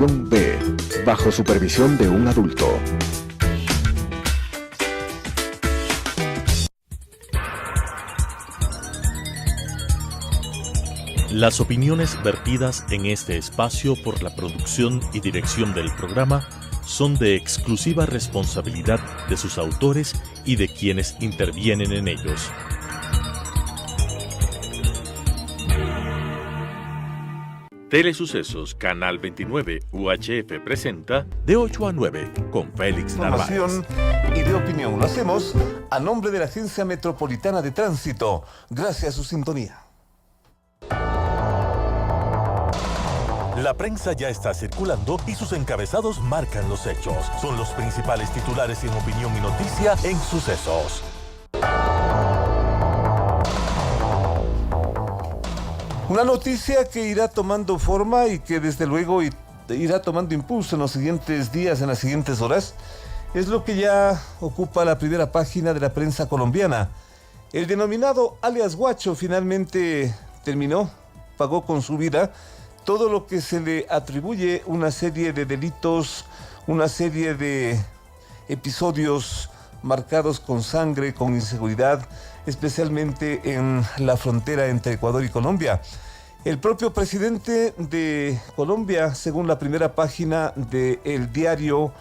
Clasificación B, bajo supervisión de un adulto. Las opiniones vertidas en este espacio por la producción y dirección del programa son de exclusiva responsabilidad de sus autores y de quienes intervienen en ellos. Telesucesos Canal 29 UHF presenta De 8 a 9 con Félix Narváez. Información y de opinión. Lo hacemos a nombre de la Agencia Metropolitana de Tránsito. Gracias a su sintonía. La prensa ya está circulando y sus encabezados marcan los hechos. Son los principales titulares en opinión y noticia en Sucesos. Una noticia que irá tomando forma y que desde luego irá tomando impulso en los siguientes días, en las siguientes horas, es lo que ya ocupa la primera página de la prensa colombiana. El denominado alias Guacho finalmente terminó, pagó con su vida todo lo que se le atribuye, una serie de delitos, una serie de episodios marcados con sangre, con inseguridad, especialmente en la frontera entre Ecuador y Colombia. El propio presidente de Colombia, según la primera página del diario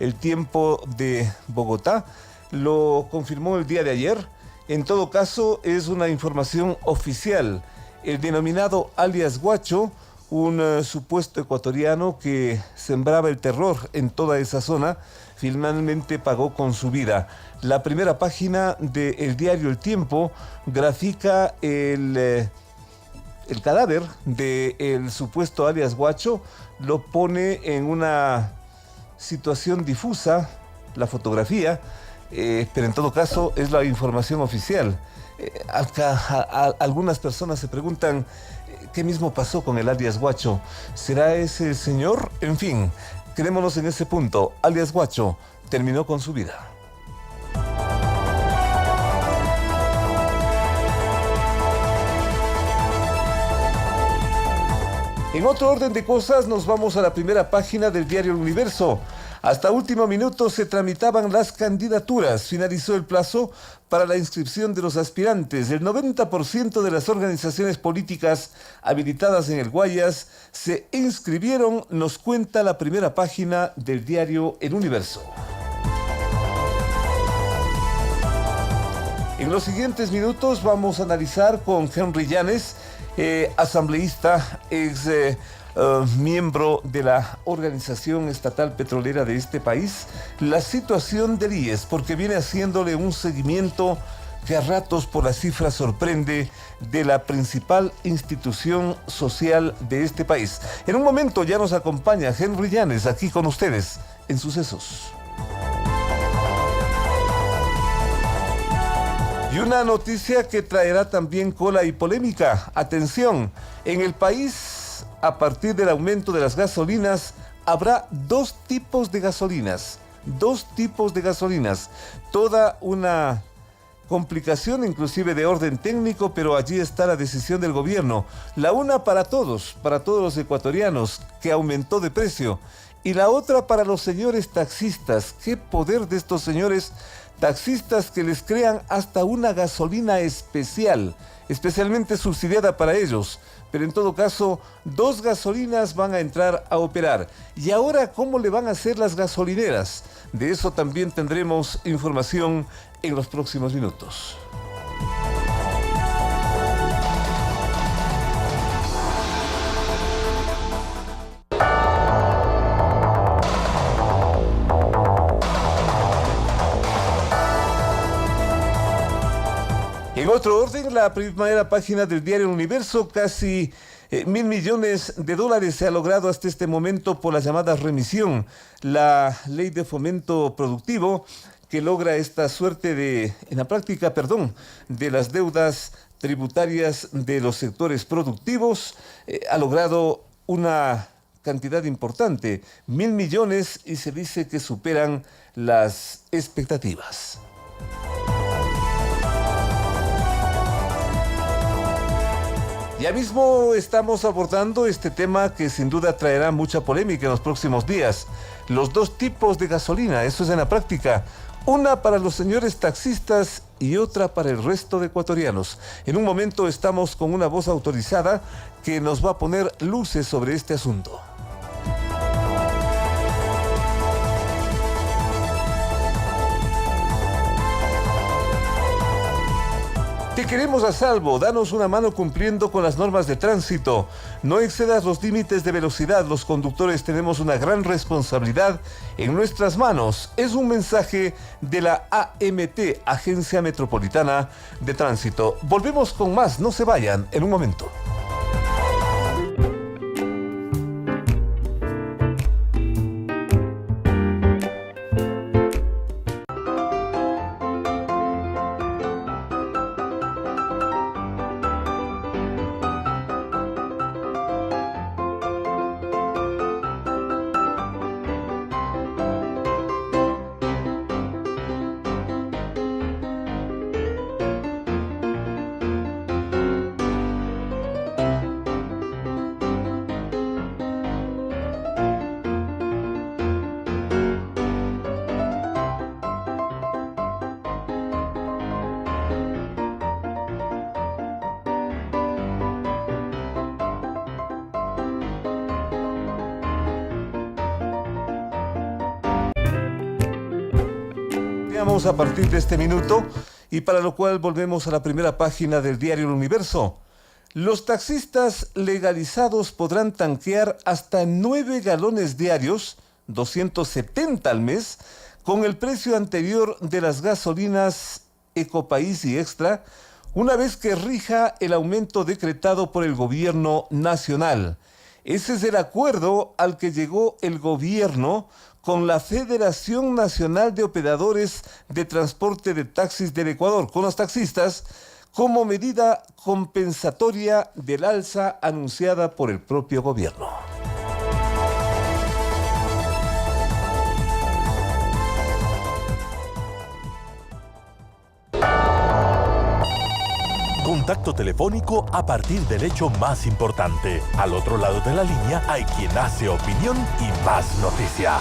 El Tiempo de Bogotá, lo confirmó el día de ayer. En todo caso, es una información oficial. El denominado alias Guacho, un supuesto ecuatoriano que sembraba el terror en toda esa zona, finalmente pagó con su vida. La primera página del diario El Tiempo grafica el cadáver del supuesto alias Guacho, lo pone en una situación difusa, la fotografía, pero en todo caso es la información oficial. Algunas personas se preguntan qué mismo pasó con el alias Guacho. ¿Será ese el señor? En fin, quedémonos en ese punto. Alias Guacho terminó con su vida. En otro orden de cosas, nos vamos a la primera página del diario El Universo. Hasta último minuto se tramitaban las candidaturas. Finalizó el plazo para la inscripción de los aspirantes. El 90% de las organizaciones políticas habilitadas en el Guayas se inscribieron, nos cuenta la primera página del diario El Universo. En los siguientes minutos vamos a analizar con Henry Llanes, asambleísta, miembro de la Organización Estatal Petrolera de este país, la situación del IES, porque viene haciéndole un seguimiento que a ratos por la cifra sorprende de la principal institución social de este país. En un momento ya nos acompaña Henry Llanes aquí con ustedes en Sucesos. Y una noticia que traerá también cola y polémica. Atención, en el país, a partir del aumento de las gasolinas, habrá dos tipos de gasolinas. Toda una complicación, inclusive de orden técnico, pero allí está la decisión del gobierno. La una para todos los ecuatorianos, que aumentó de precio. Y la otra para los señores taxistas. ¿Qué poder de estos señores taxistas que les crean hasta una gasolina especial, especialmente subsidiada para ellos? Pero en todo caso, dos gasolinas van a entrar a operar. ¿Y ahora cómo le van a hacer las gasolineras? De eso también tendremos información en los próximos minutos. En otro orden, la primera página del diario El Universo, casi $1.000 millones se ha logrado hasta este momento por la llamada remisión, la ley de fomento productivo que logra esta suerte de, en la práctica, de las deudas tributarias de los sectores productivos, ha logrado una cantidad importante, 1.000 millones, y se dice que superan las expectativas. Ya mismo estamos abordando este tema que sin duda traerá mucha polémica en los próximos días. Los dos tipos de gasolina, eso es en la práctica. Una para los señores taxistas y otra para el resto de ecuatorianos. En un momento estamos con una voz autorizada que nos va a poner luces sobre este asunto. Te queremos a salvo, danos una mano cumpliendo con las normas de tránsito. No excedas los límites de velocidad, los conductores tenemos una gran responsabilidad en nuestras manos. Es un mensaje de la AMT, Agencia Metropolitana de Tránsito. Volvemos con más, no se vayan, en un momento. A partir de este minuto, y para lo cual volvemos a la primera página del diario El Universo. Los taxistas legalizados podrán tanquear hasta 9 galones diarios, 270 al mes, con el precio anterior de las gasolinas Ecopaís y Extra, una vez que rija el aumento decretado por el gobierno nacional. Ese es el acuerdo al que llegó el gobierno con la Federación Nacional de Operadores de Transporte de Taxis del Ecuador, con los taxistas, como medida compensatoria del alza anunciada por el propio gobierno. Contacto telefónico a partir del hecho más importante. Al otro lado de la línea hay quien hace opinión y más noticia.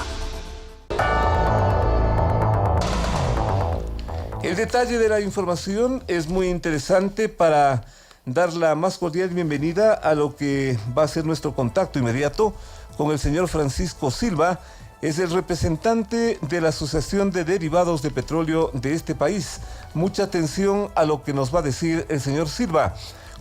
El detalle de la información es muy interesante para dar la más cordial bienvenida a lo que va a ser nuestro contacto inmediato con el señor Francisco Silva. Es el representante de la Asociación de Derivados de Petróleo de este país. Mucha atención a lo que nos va a decir el señor Silva.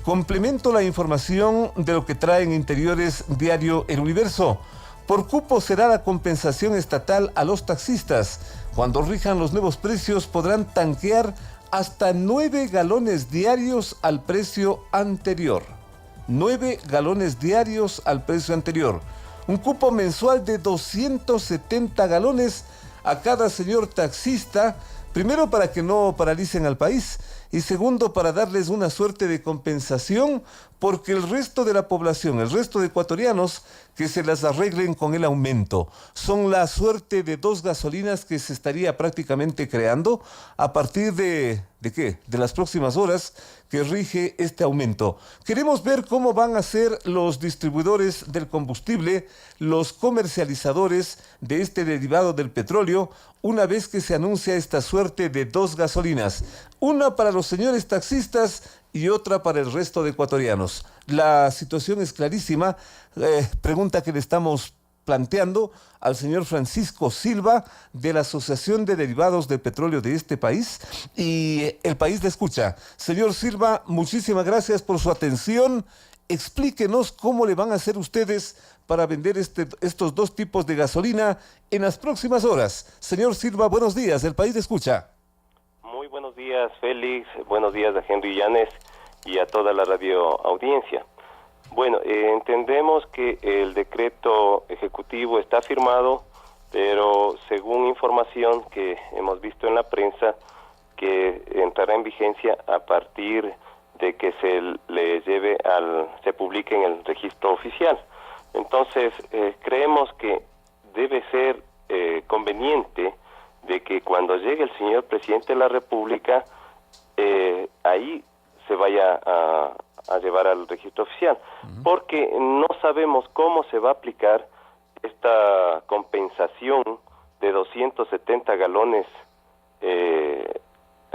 Complemento la información de lo que trae en Interiores Diario El Universo. Por cupo será la compensación estatal a los taxistas. Cuando rijan los nuevos precios podrán tanquear hasta 9 galones diarios al precio anterior. 9 galones diarios al precio anterior. Un cupo mensual de 270 galones a cada señor taxista, primero para que no paralicen al país y segundo para darles una suerte de compensación porque el resto de la población, el resto de ecuatorianos que se las arreglen con el aumento. Son la suerte de dos gasolinas que se estaría prácticamente creando a partir ¿de qué? De las próximas horas que rige este aumento. Queremos ver cómo van a ser los distribuidores del combustible, los comercializadores de este derivado del petróleo, una vez que se anuncia esta suerte de dos gasolinas. Una para los señores taxistas y otra para el resto de ecuatorianos. La situación es clarísima. Pregunta que le estamos planteando al señor Francisco Silva de la Asociación de Derivados de Petróleo de este país y el país le escucha. Señor Silva, muchísimas gracias por su atención. Explíquenos cómo le van a hacer ustedes para vender estos dos tipos de gasolina en las próximas horas. Señor Silva, buenos días, el país le escucha. Muy buenos días, Félix. Buenos días a Henry Llanes y a toda la radio audiencia. Bueno, entendemos que el decreto ejecutivo está firmado, pero según información que hemos visto en la prensa, que entrará en vigencia a partir de que se publique en el registro oficial. Entonces, creemos que debe ser conveniente de que cuando llegue el señor presidente de la República, ahí se vaya a llevar al registro oficial, porque no sabemos cómo se va a aplicar esta compensación de 270 galones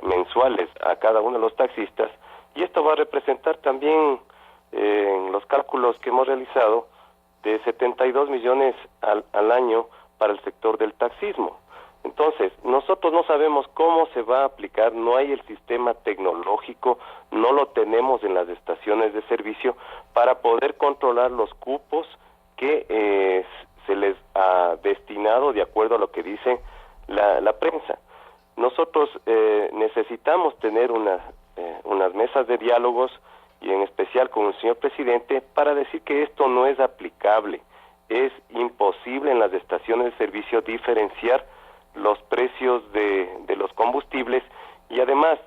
mensuales a cada uno de los taxistas, y esto va a representar también, en los cálculos que hemos realizado, de 72 millones al año para el sector del taxismo. Entonces, nosotros no sabemos cómo se va a aplicar, no hay el sistema tecnológico, no lo tenemos en las estaciones de servicio para poder controlar los cupos que se les ha destinado de acuerdo a lo que dice la prensa. Nosotros necesitamos tener unas mesas de diálogos, y en especial con el señor presidente, para decir que esto no es aplicable. Es imposible en las estaciones de servicio diferenciar los precios de los combustibles, y además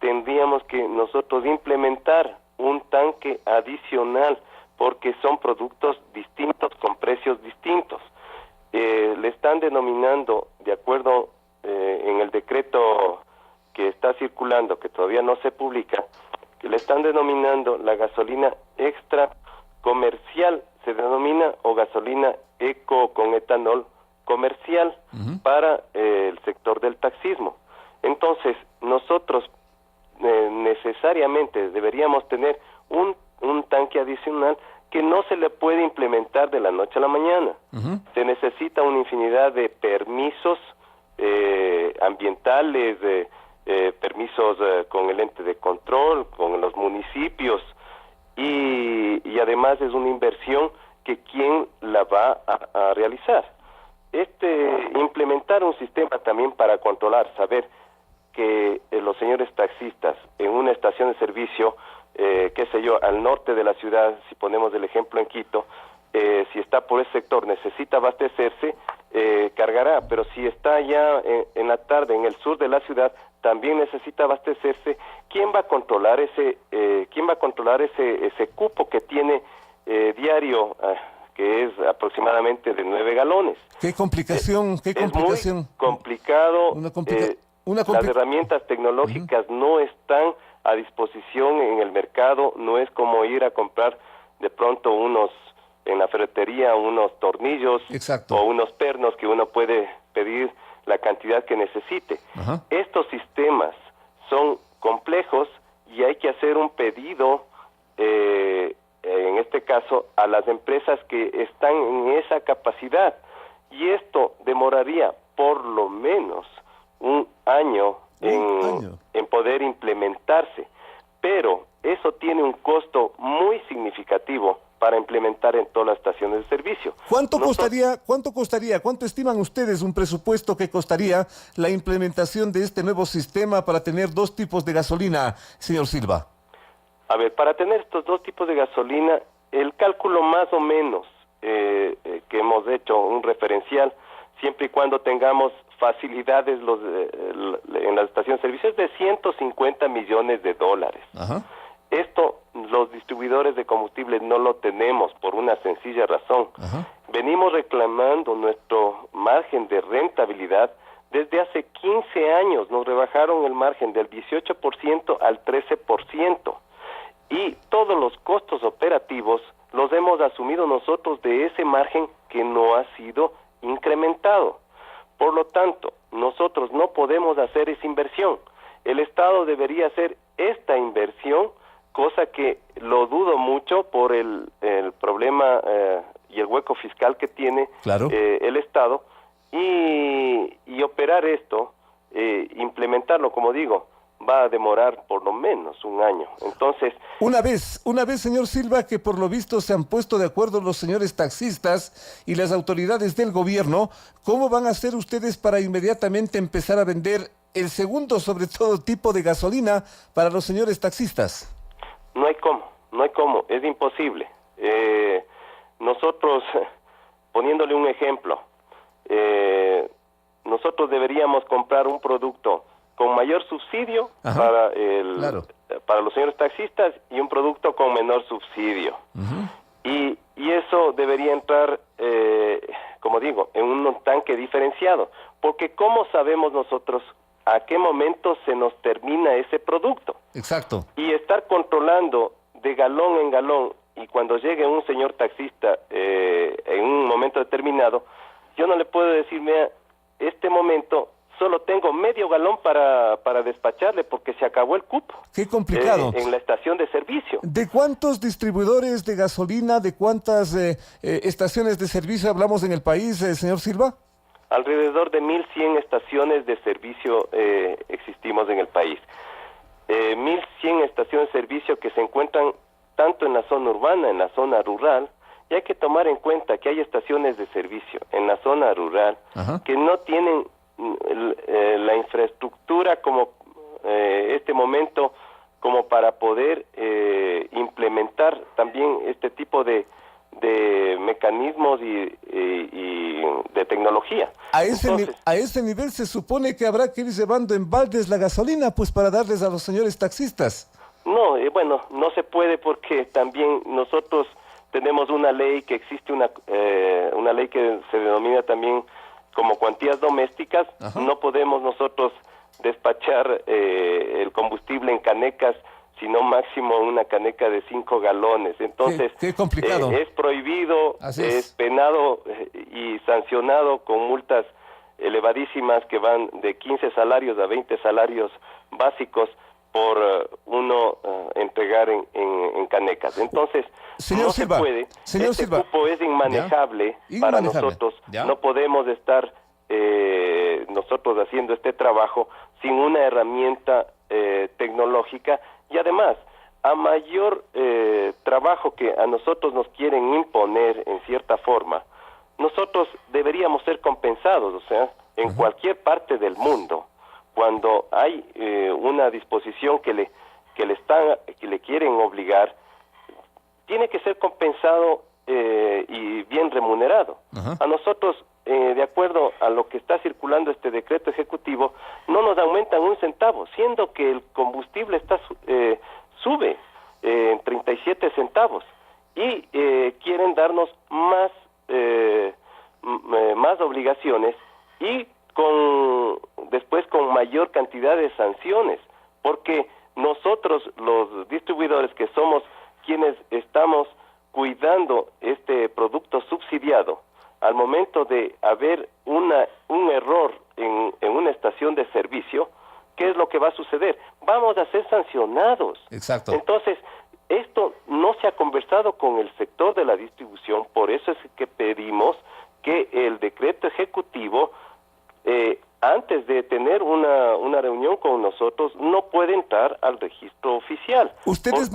tendríamos que nosotros implementar un tanque adicional, porque son productos distintos con precios distintos. Le están denominando, de acuerdo en el decreto que está circulando, que todavía no se publica, que le están denominando la gasolina extra comercial, se denomina, o gasolina eco con etanol comercial para el sector del taxismo. Entonces, nosotros necesariamente deberíamos tener un tanque adicional que no se le puede implementar de la noche a la mañana. Se necesita una infinidad de permisos ambientales, permisos con el ente de control, con los municipios, y además es una inversión que quién la va a realizar. Implementar un sistema también para controlar, saber que los señores taxistas en una estación de servicio, qué sé yo, al norte de la ciudad, si ponemos el ejemplo en Quito, si está por ese sector, necesita abastecerse, cargará, pero si está ya en la tarde en el sur de la ciudad, también necesita abastecerse. ¿Quién va a controlar ese cupo que tiene diario, que es aproximadamente de 9 galones? Qué complicación. Es muy complicado. Las herramientas tecnológicas no están a disposición en el mercado. No es como ir a comprar de pronto en la ferretería unos tornillos. Exacto. O unos pernos que uno puede pedir la cantidad que necesite. Estos sistemas son complejos y hay que hacer un pedido, en este caso, a las empresas que están en esa capacidad, y esto demoraría por lo menos un año en poder implementarse, pero eso tiene un costo muy significativo para implementar en todas las estaciones de servicio. ¿Cuánto costaría? ¿Cuánto estiman ustedes un presupuesto que costaría la implementación de este nuevo sistema para tener dos tipos de gasolina, señor Silva? A ver, para tener estos dos tipos de gasolina, el cálculo más o menos que hemos hecho, un referencial, siempre y cuando tengamos facilidades en las estaciones de servicio, es de $150 millones. Esto los distribuidores de combustibles no lo tenemos por una sencilla razón. Venimos reclamando nuestro margen de rentabilidad desde hace 15 años. Nos rebajaron el margen del 18% al 13%. Y todos los costos operativos los hemos asumido nosotros de ese margen que no ha sido incrementado. Por lo tanto, nosotros no podemos hacer esa inversión. El Estado debería hacer esta inversión, cosa que lo dudo mucho por el problema y el hueco fiscal que tiene el Estado, y operar esto, implementarlo, como digo, va a demorar por lo menos un año. Entonces, una vez, señor Silva, que por lo visto se han puesto de acuerdo los señores taxistas y las autoridades del gobierno, ¿cómo van a hacer ustedes para inmediatamente empezar a vender el segundo, sobre todo, tipo de gasolina para los señores taxistas? No hay cómo, es imposible. Nosotros, poniéndole un ejemplo, nosotros deberíamos comprar un producto con mayor subsidio para los señores taxistas y un producto con menor subsidio. Y eso debería entrar, como digo, en un tanque diferenciado, porque ¿cómo sabemos nosotros a qué momento se nos termina ese producto? Exacto. Y estar controlando de galón en galón, y cuando llegue un señor taxista en un momento determinado, yo no le puedo decir, mira, este momento solo tengo medio galón para despacharle porque se acabó el cupo. Qué complicado. En la estación de servicio. ¿De cuántos distribuidores de gasolina, de cuántas estaciones de servicio hablamos en el país, señor Silva? Alrededor de 1.100 estaciones de servicio existimos en el país. 1.100 estaciones de servicio que se encuentran tanto en la zona urbana, en la zona rural, y hay que tomar en cuenta que hay estaciones de servicio en la zona rural que no tienen la infraestructura como este momento como para poder implementar también este tipo de mecanismos y de tecnología. A ese nivel se supone que habrá que ir llevando en baldes la gasolina, pues para darles a los señores taxistas. No, bueno, no se puede porque también nosotros tenemos una ley que existe, una ley que se denomina también como cuantías domésticas. No podemos nosotros despachar el combustible en canecas, sino máximo una caneca de 5 galones. Entonces, qué complicado. Es prohibido, es penado y sancionado con multas elevadísimas que van de 15 salarios a 20 salarios básicos por uno entregar en canecas. Entonces, señor Silva, se puede. Este cupo es inmanejable para nosotros. No podemos estar nosotros haciendo este trabajo sin una herramienta tecnológica, y además, a mayor trabajo que a nosotros nos quieren imponer en cierta forma, nosotros deberíamos ser compensados, o sea, en cualquier parte del mundo, cuando hay una disposición que le quieren obligar, tiene que ser compensado y bien remunerado. A nosotros, de acuerdo a lo que está circulando este decreto ejecutivo, no nos aumentan un centavo, siendo que el combustible sube en 37 centavos y quieren darnos más obligaciones y después con mayor cantidad de sanciones, porque nosotros los distribuidores, que somos quienes estamos cuidando este producto subsidiado, al momento de haber un error en una estación de servicio, ¿qué es lo que va a suceder? Vamos a ser sancionados. Exacto. Entonces, esto no se ha conversado con el sector de la distribución, por eso es que pedimos que el decreto ejecutivo, antes de tener una reunión con nosotros, no puede entrar al registro oficial. Ustedes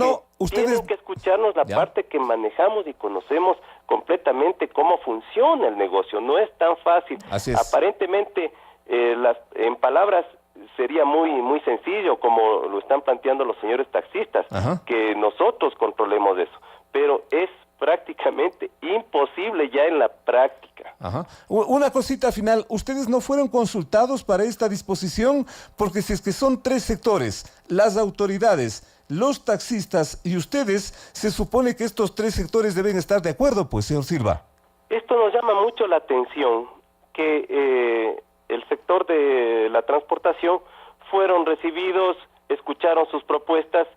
tienen que escucharnos la parte que manejamos y conocemos completamente cómo funciona el negocio. No es tan fácil. Así es. Aparentemente, en palabras sería muy sencillo, como lo están planteando los señores taxistas, que nosotros controlemos eso, pero es prácticamente imposible ya en la práctica. Una cosita final, ¿ustedes no fueron consultados para esta disposición? Porque si es que son 3 sectores, las autoridades, los taxistas y ustedes, se supone que estos 3 sectores deben estar de acuerdo, pues, señor Silva. Esto nos llama mucho la atención, que el sector de la transportación fueron recibidos, escucharon sus propuestas.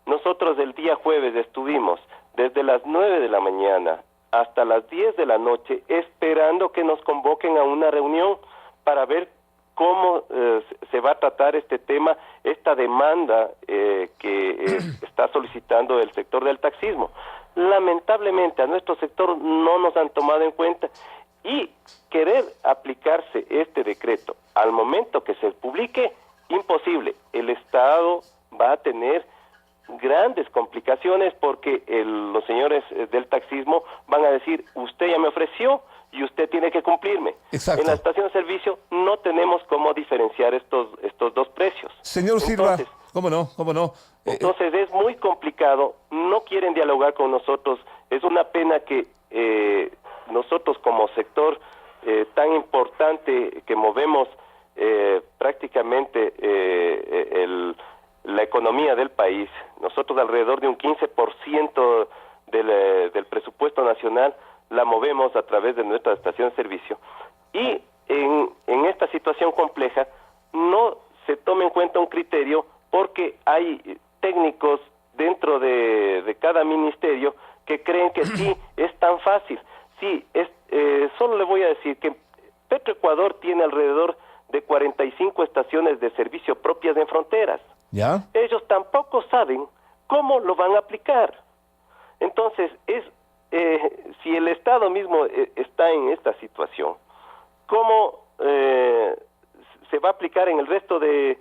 Nosotros el día jueves estuvimos desde las 9 de la mañana hasta las 10 de la noche esperando que nos convoquen a una reunión para ver cómo se va a tratar este tema, esta demanda que está solicitando el sector del taxismo. Lamentablemente a nuestro sector no nos han tomado en cuenta, y querer aplicarse este decreto al momento que se publique, imposible. El Estado va a tener grandes complicaciones porque los señores del taxismo van a decir, usted ya me ofreció y usted tiene que cumplirme. Exacto. En la estación de servicio no tenemos cómo diferenciar estos dos precios. Señor Silva, ¿cómo no? Entonces es muy complicado, no quieren dialogar con nosotros. Es una pena que nosotros como sector tan importante que movemos prácticamente la economía del país, nosotros alrededor de un 15% del presupuesto nacional la movemos a través de nuestra estación de servicio, y en esta situación compleja no se toma en cuenta un criterio porque hay técnicos dentro de cada ministerio que creen que sí, es tan fácil. Sí, solo le voy a decir que Petroecuador tiene alrededor de 45 estaciones de servicio propias en fronteras. ¿Ya? Ellos tampoco saben cómo lo van a aplicar. Entonces, si el Estado mismo está en esta situación, ¿cómo se va a aplicar en el resto de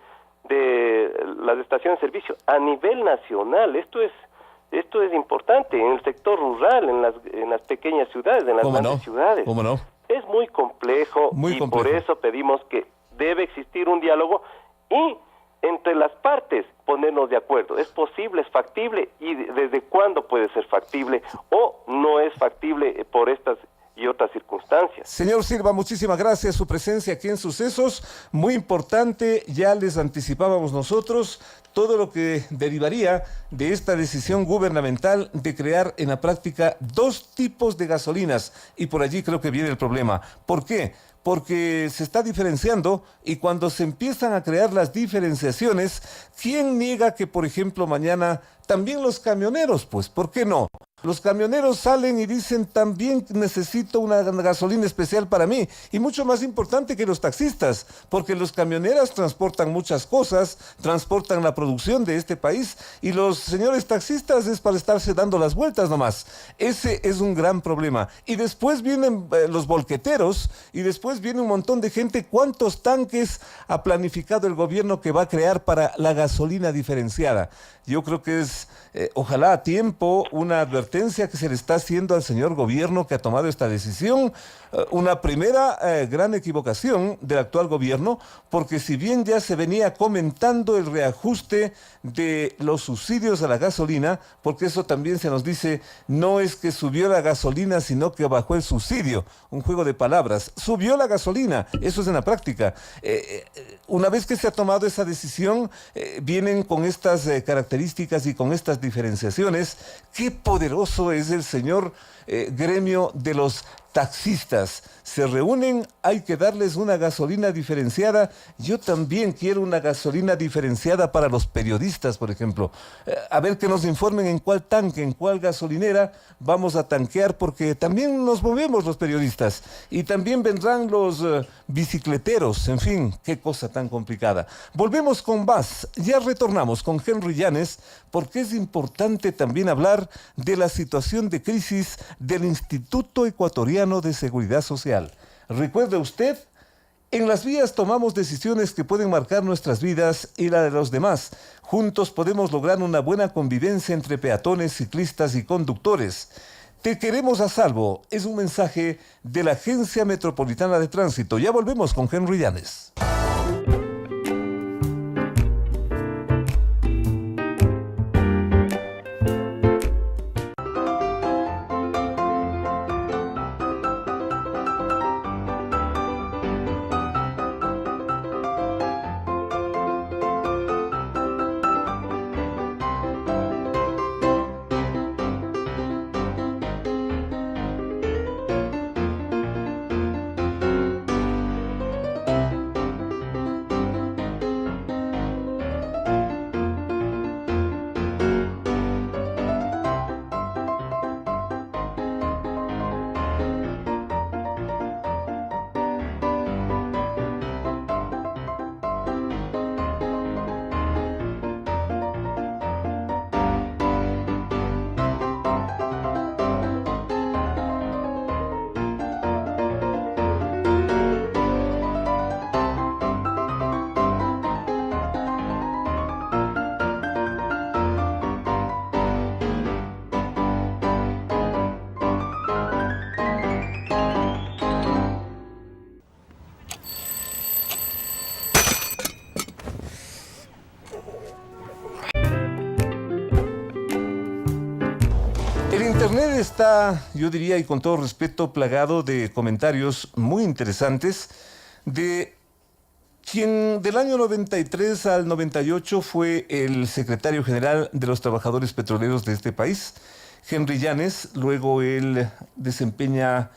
las estaciones de servicio? A nivel nacional, esto es importante, en el sector rural, en las pequeñas ciudades, en las grandes ciudades. ¿Cómo no? Es muy complejo, por eso pedimos que debe existir un diálogo y entre las partes ponernos de acuerdo. ¿Es posible, es factible y desde cuándo puede ser factible o no es factible por estas y otras circunstancias? Señor Silva, muchísimas gracias. Su presencia aquí en Sucesos, muy importante, ya les anticipábamos nosotros todo lo que derivaría de esta decisión gubernamental de crear en la práctica 2 tipos de gasolinas, y por allí creo que viene el problema. ¿Por qué? Porque se está diferenciando, y cuando se empiezan a crear las diferenciaciones, ¿quién niega que, por ejemplo, mañana también los camioneros, pues, ¿por qué no? Los camioneros salen y dicen, también necesito una gasolina especial para mí, y mucho más importante que los taxistas, porque los camioneros transportan muchas cosas, transportan la producción de este país, y los señores taxistas es para estarse dando las vueltas nomás. Ese es un gran problema. Y después vienen los volqueteros, y después viene un montón de gente. ¿Cuántos tanques ha planificado el gobierno que va a crear para la gasolina diferenciada? Yo creo que es, ojalá a tiempo, una advertencia que se le está haciendo al señor gobierno que ha tomado esta decisión. Una primera gran equivocación del actual gobierno, porque si bien ya se venía comentando el reajuste de los subsidios a la gasolina, porque eso también se nos dice, no es que subió la gasolina, sino que bajó el subsidio. Un juego de palabras. Subió la gasolina, eso es en la práctica. Una vez que se ha tomado esa decisión, vienen con estas características y con estas diferenciaciones. Qué poderoso es el señor gremio de los taxistas. Se reúnen, hay que darles una gasolina diferenciada. Yo también quiero una gasolina diferenciada para los periodistas, por ejemplo. A ver que nos informen en cuál tanque, en cuál gasolinera vamos a tanquear, porque también nos movemos los periodistas. Y también vendrán los bicicleteros. En fin, qué cosa tan complicada. Volvemos con más. Ya retornamos con Henry Llanes, porque es importante también hablar de la situación de crisis del Instituto Ecuatoriano de Seguridad Social. Recuerde usted, en las vías tomamos decisiones que pueden marcar nuestras vidas y la de los demás. Juntos podemos lograr una buena convivencia entre peatones, ciclistas y conductores. Te queremos a salvo, es un mensaje de la Agencia Metropolitana de Tránsito. Ya volvemos con Henry Llanes. Internet está, yo diría, y con todo respeto, plagado de comentarios muy interesantes de quien del año 93 al 98 fue el secretario general de los trabajadores petroleros de este país, Henry Llanes. Luego él desempeña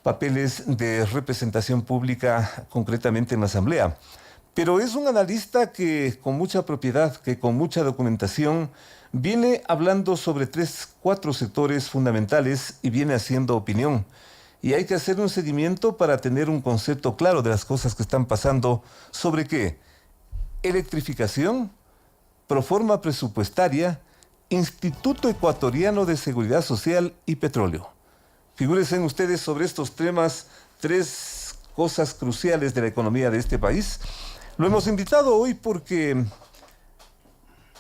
papeles de representación pública, concretamente en la Asamblea. pero es un analista que con mucha propiedad, que con mucha documentación, viene hablando sobre 4 sectores fundamentales y viene haciendo opinión. Y hay que hacer un seguimiento para tener un concepto claro de las cosas que están pasando. ¿Sobre qué? Electrificación, proforma presupuestaria, Instituto Ecuatoriano de Seguridad Social y Petróleo. Figúrense ustedes sobre estos temas, 3 cosas cruciales de la economía de este país. Lo hemos invitado hoy porque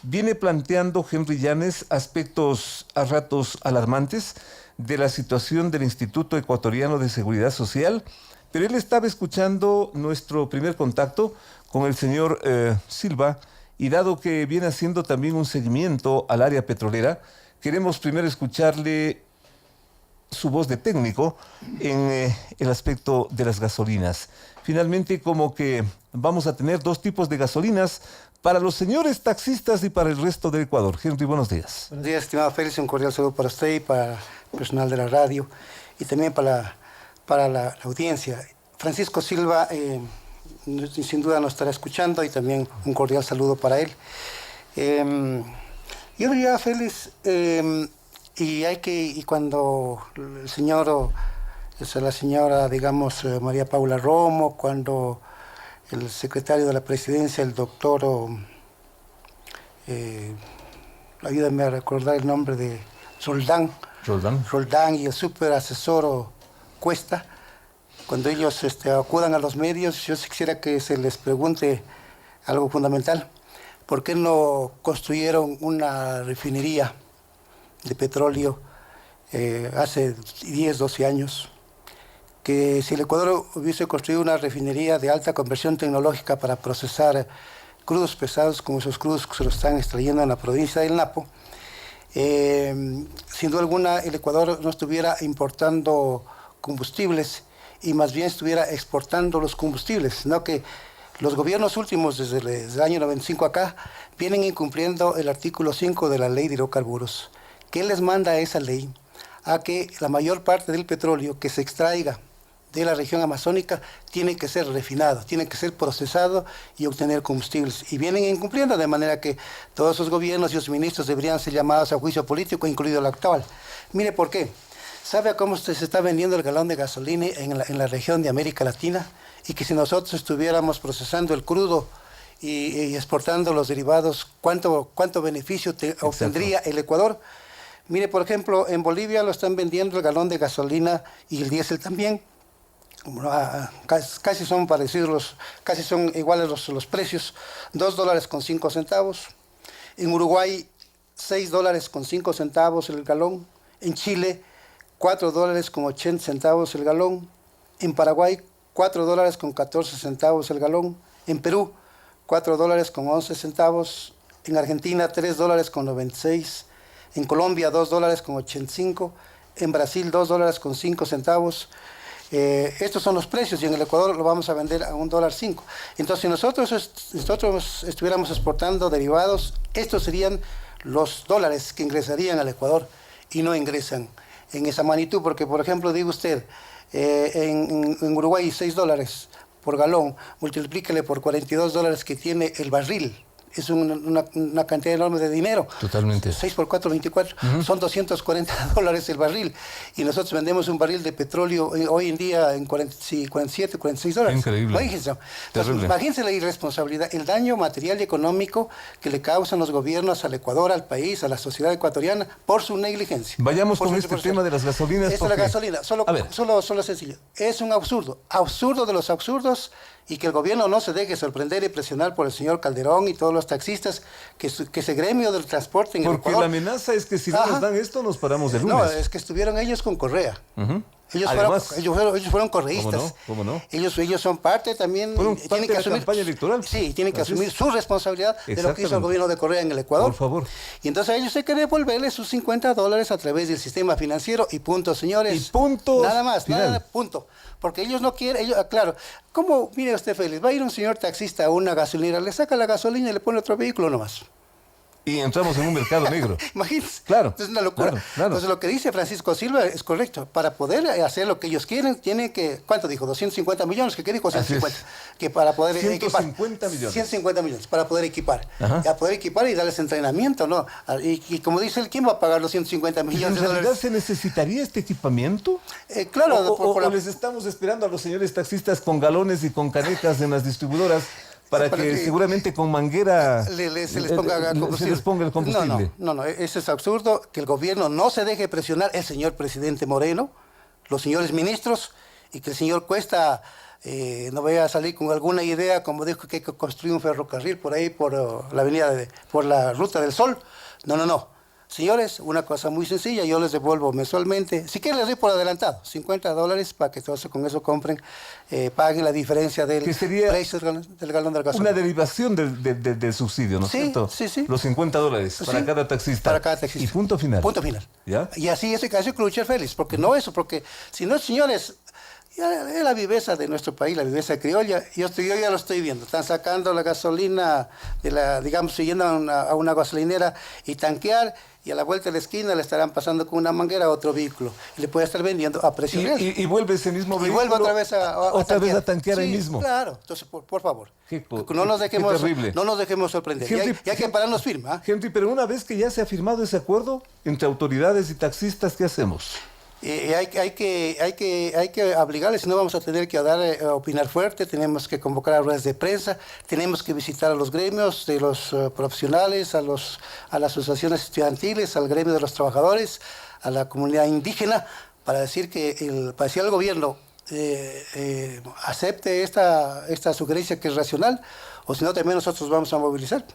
viene planteando Henry Llanes aspectos a ratos alarmantes de la situación del Instituto Ecuatoriano de Seguridad Social, pero él estaba escuchando nuestro primer contacto con el señor Silva, y dado que viene haciendo también un seguimiento al área petrolera, queremos primero escucharle su voz de técnico en el aspecto de las gasolinas. Finalmente, como que vamos a tener 2 tipos de gasolinas para los señores taxistas y para el resto del Ecuador. Henry, buenos días. Buenos días, estimado Félix, un cordial saludo para usted y para el personal de la radio y también para la audiencia. Francisco Silva, sin duda nos estará escuchando y también un cordial saludo para él. Yo diría, Félix, y cuando el señor, o la señora, digamos, María Paula Romo, cuando el secretario de la presidencia, el doctor, ayúdame a recordar el nombre de Roldán y el super asesor Cuesta, cuando ellos acudan a los medios, yo sí quisiera que se les pregunte algo fundamental. ¿Por qué no construyeron una refinería de petróleo hace 10, 12 años? Que si el Ecuador hubiese construido una refinería de alta conversión tecnológica para procesar crudos pesados, como esos crudos que se lo están extrayendo en la provincia del Napo, sin duda alguna el Ecuador no estuviera importando combustibles y más bien estuviera exportando los combustibles, sino que los gobiernos últimos, desde el año 95 acá, vienen incumpliendo el artículo 5 de la Ley de Hidrocarburos. ¿Qué les manda a esa ley? A que la mayor parte del petróleo que se extraiga de la región amazónica tiene que ser refinado, tiene que ser procesado y obtener combustibles. Y vienen incumpliendo, de manera que todos esos gobiernos y los ministros deberían ser llamados a juicio político, incluido el actual. Mire por qué. ¿Sabe cómo se está vendiendo el galón de gasolina en la región de América Latina? Y que si nosotros estuviéramos procesando el crudo y exportando los derivados, ¿cuánto beneficio obtendría el Ecuador? Mire, por ejemplo, en Bolivia lo están vendiendo el galón de gasolina y el diésel también. Casi son parecidos, casi son iguales los precios. $2.05. En Uruguay, $6.05 el galón. En Chile, $4.80 el galón. En Paraguay, $4.14 el galón. En Perú, $4.11. En Argentina, $3.96. En Colombia, $2.85. En Brasil, $2.05. Estos son los precios y en el Ecuador lo vamos a vender a $1.05. Entonces, si nosotros estuviéramos exportando derivados, estos serían los dólares que ingresarían al Ecuador y no ingresan en esa magnitud, porque, por ejemplo, diga usted, en Uruguay $6 por galón, multiplíquele por $42 que tiene el barril. Es una cantidad enorme de dinero. Totalmente. 6 por 4, 24. Son $240 el barril. Y nosotros vendemos un barril de petróleo hoy en día en 47, $46. Increíble. Entonces, imagínense la irresponsabilidad, el daño material y económico que le causan los gobiernos al Ecuador, al país, a la sociedad ecuatoriana, por su negligencia. Vayamos con este tema de las gasolinas. Esta es la gasolina. Solo sencillo. Es un absurdo. Absurdo de los absurdos. Y que el gobierno no se deje sorprender y presionar por el señor Calderón y todos los taxistas, que ese gremio del transporte en el Ecuador... Porque la amenaza es que si no nos dan esto, nos paramos de lunes. No, es que estuvieron ellos con Correa. Ellos fueron correístas. ¿Cómo no? Ellos son parte también... Tienen que asumir la campaña electoral. Sí, tienen que asumir su responsabilidad de lo que hizo el gobierno de Correa en el Ecuador. Por favor. Y entonces ellos se quieren devolverle sus $50 a través del sistema financiero y punto, señores. Y punto. Nada más, punto. Porque ellos no quieren, claro, ¿cómo? Mire usted, Félix, va a ir un señor taxista a una gasolinera, le saca la gasolina y le pone otro vehículo nomás. Y entramos en un mercado negro. Imagínense. Claro. Es una locura. Claro. Entonces, lo que dice Francisco Silva es correcto. Para poder hacer lo que ellos quieren, tienen que, ¿cuánto dijo? 250 millones. ¿Qué dijo? 150. Que para poder 150 millones. 150 millones para poder equipar. Ajá. A poder equipar y darles entrenamiento, ¿no? Y como dice él, ¿quién va a pagar los 150 millones ¿En de realidad dólares? se necesitaría este equipamiento? Claro. ¿O les estamos esperando a los señores taxistas con galones y con canecas en las distribuidoras para que seguramente con manguera se les ponga combustible? Se les ponga el combustible? No, eso es absurdo, que el gobierno no se deje presionar, el señor presidente Moreno, los señores ministros, y que el señor Cuesta no vaya a salir con alguna idea, como dijo que hay que construir un ferrocarril por ahí, por la avenida, por la Ruta del Sol. No. Señores, una cosa muy sencilla, yo les devuelvo mensualmente, si quieren les doy por adelantado, $50 para que todos con eso compren, paguen la diferencia del precio del galón del gasolina. Una derivación del subsidio, ¿no es cierto? Sí. Los $50 para cada taxista. Para cada taxista. Y punto final. Punto final. ¿Ya? Y así ese caso hay que luchar feliz, porque si no, señores, ya es la viveza de nuestro país, la viveza criolla. Yo ya lo estoy viendo. Están sacando la gasolina siguiendo a una gasolinera y tanquear, y a la vuelta de la esquina le estarán pasando con una manguera a otro vehículo. Y le puede estar vendiendo a precio real. Y vuelve ese mismo vehículo. Y vuelve otra vez a tanquear ahí mismo. Claro. Entonces, por favor, qué no nos dejemos sorprender. Henry, y hay que pararnos firme. Henry, pero una vez que ya se ha firmado ese acuerdo entre autoridades y taxistas, ¿qué hacemos? Hay que obligarles, si no vamos a tener que opinar fuerte, tenemos que convocar a ruedas de prensa, tenemos que visitar a los gremios de los profesionales, a las asociaciones estudiantiles, al gremio de los trabajadores, a la comunidad indígena, para decir para decir al gobierno acepte esta sugerencia que es racional, o si no también nosotros vamos a movilizar.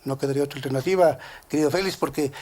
No quedaría otra alternativa, querido Félix, porque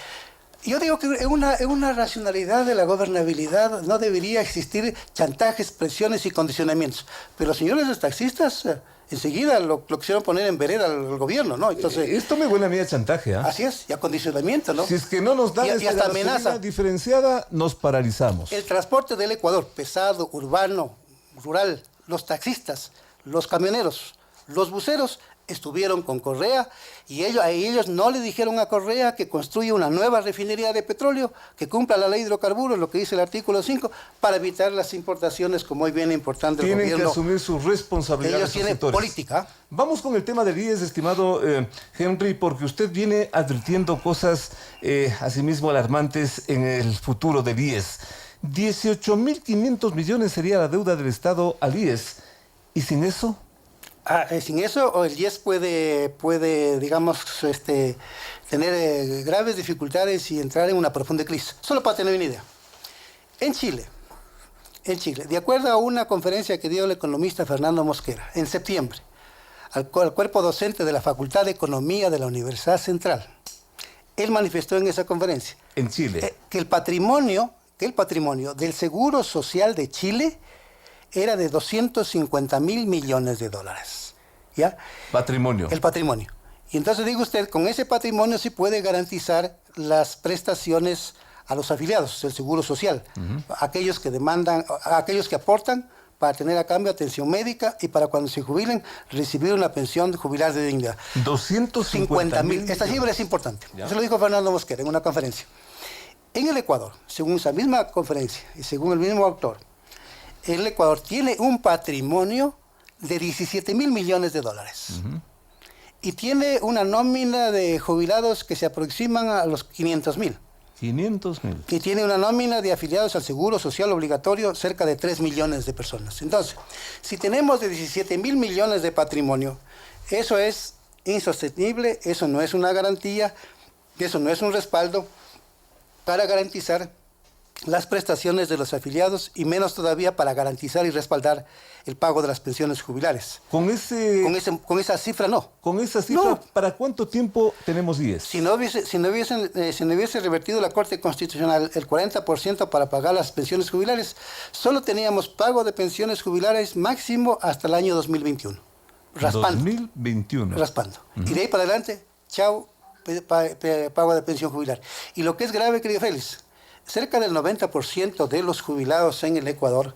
yo digo que en una racionalidad de la gobernabilidad no debería existir chantajes, presiones y condicionamientos. Pero los señores taxistas enseguida lo quisieron poner en vereda al gobierno, ¿no? Entonces, esto me huele a mí a chantaje, ¿ah? Así es, y a condicionamiento, ¿no? Si es que no nos dan y hasta amenaza diferenciada, nos paralizamos. El transporte del Ecuador, pesado, urbano, rural, los taxistas, los camioneros, los buceros, estuvieron con Correa y a ellos no le dijeron a Correa que construya una nueva refinería de petróleo que cumpla la ley de hidrocarburos, lo que dice el artículo 5, para evitar las importaciones, como hoy viene importando el gobierno. Tienen que asumir su responsabilidad. Ellos tienen política. Vamos con el tema del IES, estimado Henry, porque usted viene advirtiendo cosas asimismo alarmantes en el futuro del IES. 18.500 millones sería la deuda del Estado al IES. ¿Y sin eso? Sin eso, el IES puede digamos, tener graves dificultades y entrar en una profunda crisis. Solo para tener una idea. En Chile, de acuerdo a una conferencia que dio el economista Fernando Mosquera en septiembre, al cuerpo docente de la Facultad de Economía de la Universidad Central, él manifestó en esa conferencia en Chile que el patrimonio del Seguro Social de Chile era de 250.000 millones de dólares. ¿Ya? Patrimonio. El patrimonio. Y entonces digo usted, con ese patrimonio sí puede garantizar las prestaciones a los afiliados del Seguro Social, aquellos que aportan para tener a cambio atención médica y para cuando se jubilen recibir una pensión jubilar de dignidad. 250.000. Esta cifra es importante. Eso lo dijo Fernando Mosquera en una conferencia. En el Ecuador, según esa misma conferencia y según el mismo autor, el Ecuador tiene un patrimonio de 17.000 millones de dólares. Y tiene una nómina de jubilados que se aproximan a los 500.000. 500.000. Y tiene una nómina de afiliados al Seguro Social Obligatorio cerca de 3 millones de personas. Entonces, si tenemos de 17.000 millones de patrimonio, eso es insostenible, eso no es una garantía, eso no es un respaldo para garantizar las prestaciones de los afiliados y menos todavía para garantizar y respaldar el pago de las pensiones jubilares. Con esa cifra no. Con esa cifra, no. ¿Para cuánto tiempo tenemos IES? Si no hubiese revertido la Corte Constitucional el 40% para pagar las pensiones jubilares, solo teníamos pago de pensiones jubilares máximo hasta el año 2021. Raspando. 2021. Raspando. Y de ahí para adelante, chao, pago de pensión jubilar. Y lo que es grave, querido Félix, cerca del 90% de los jubilados en el Ecuador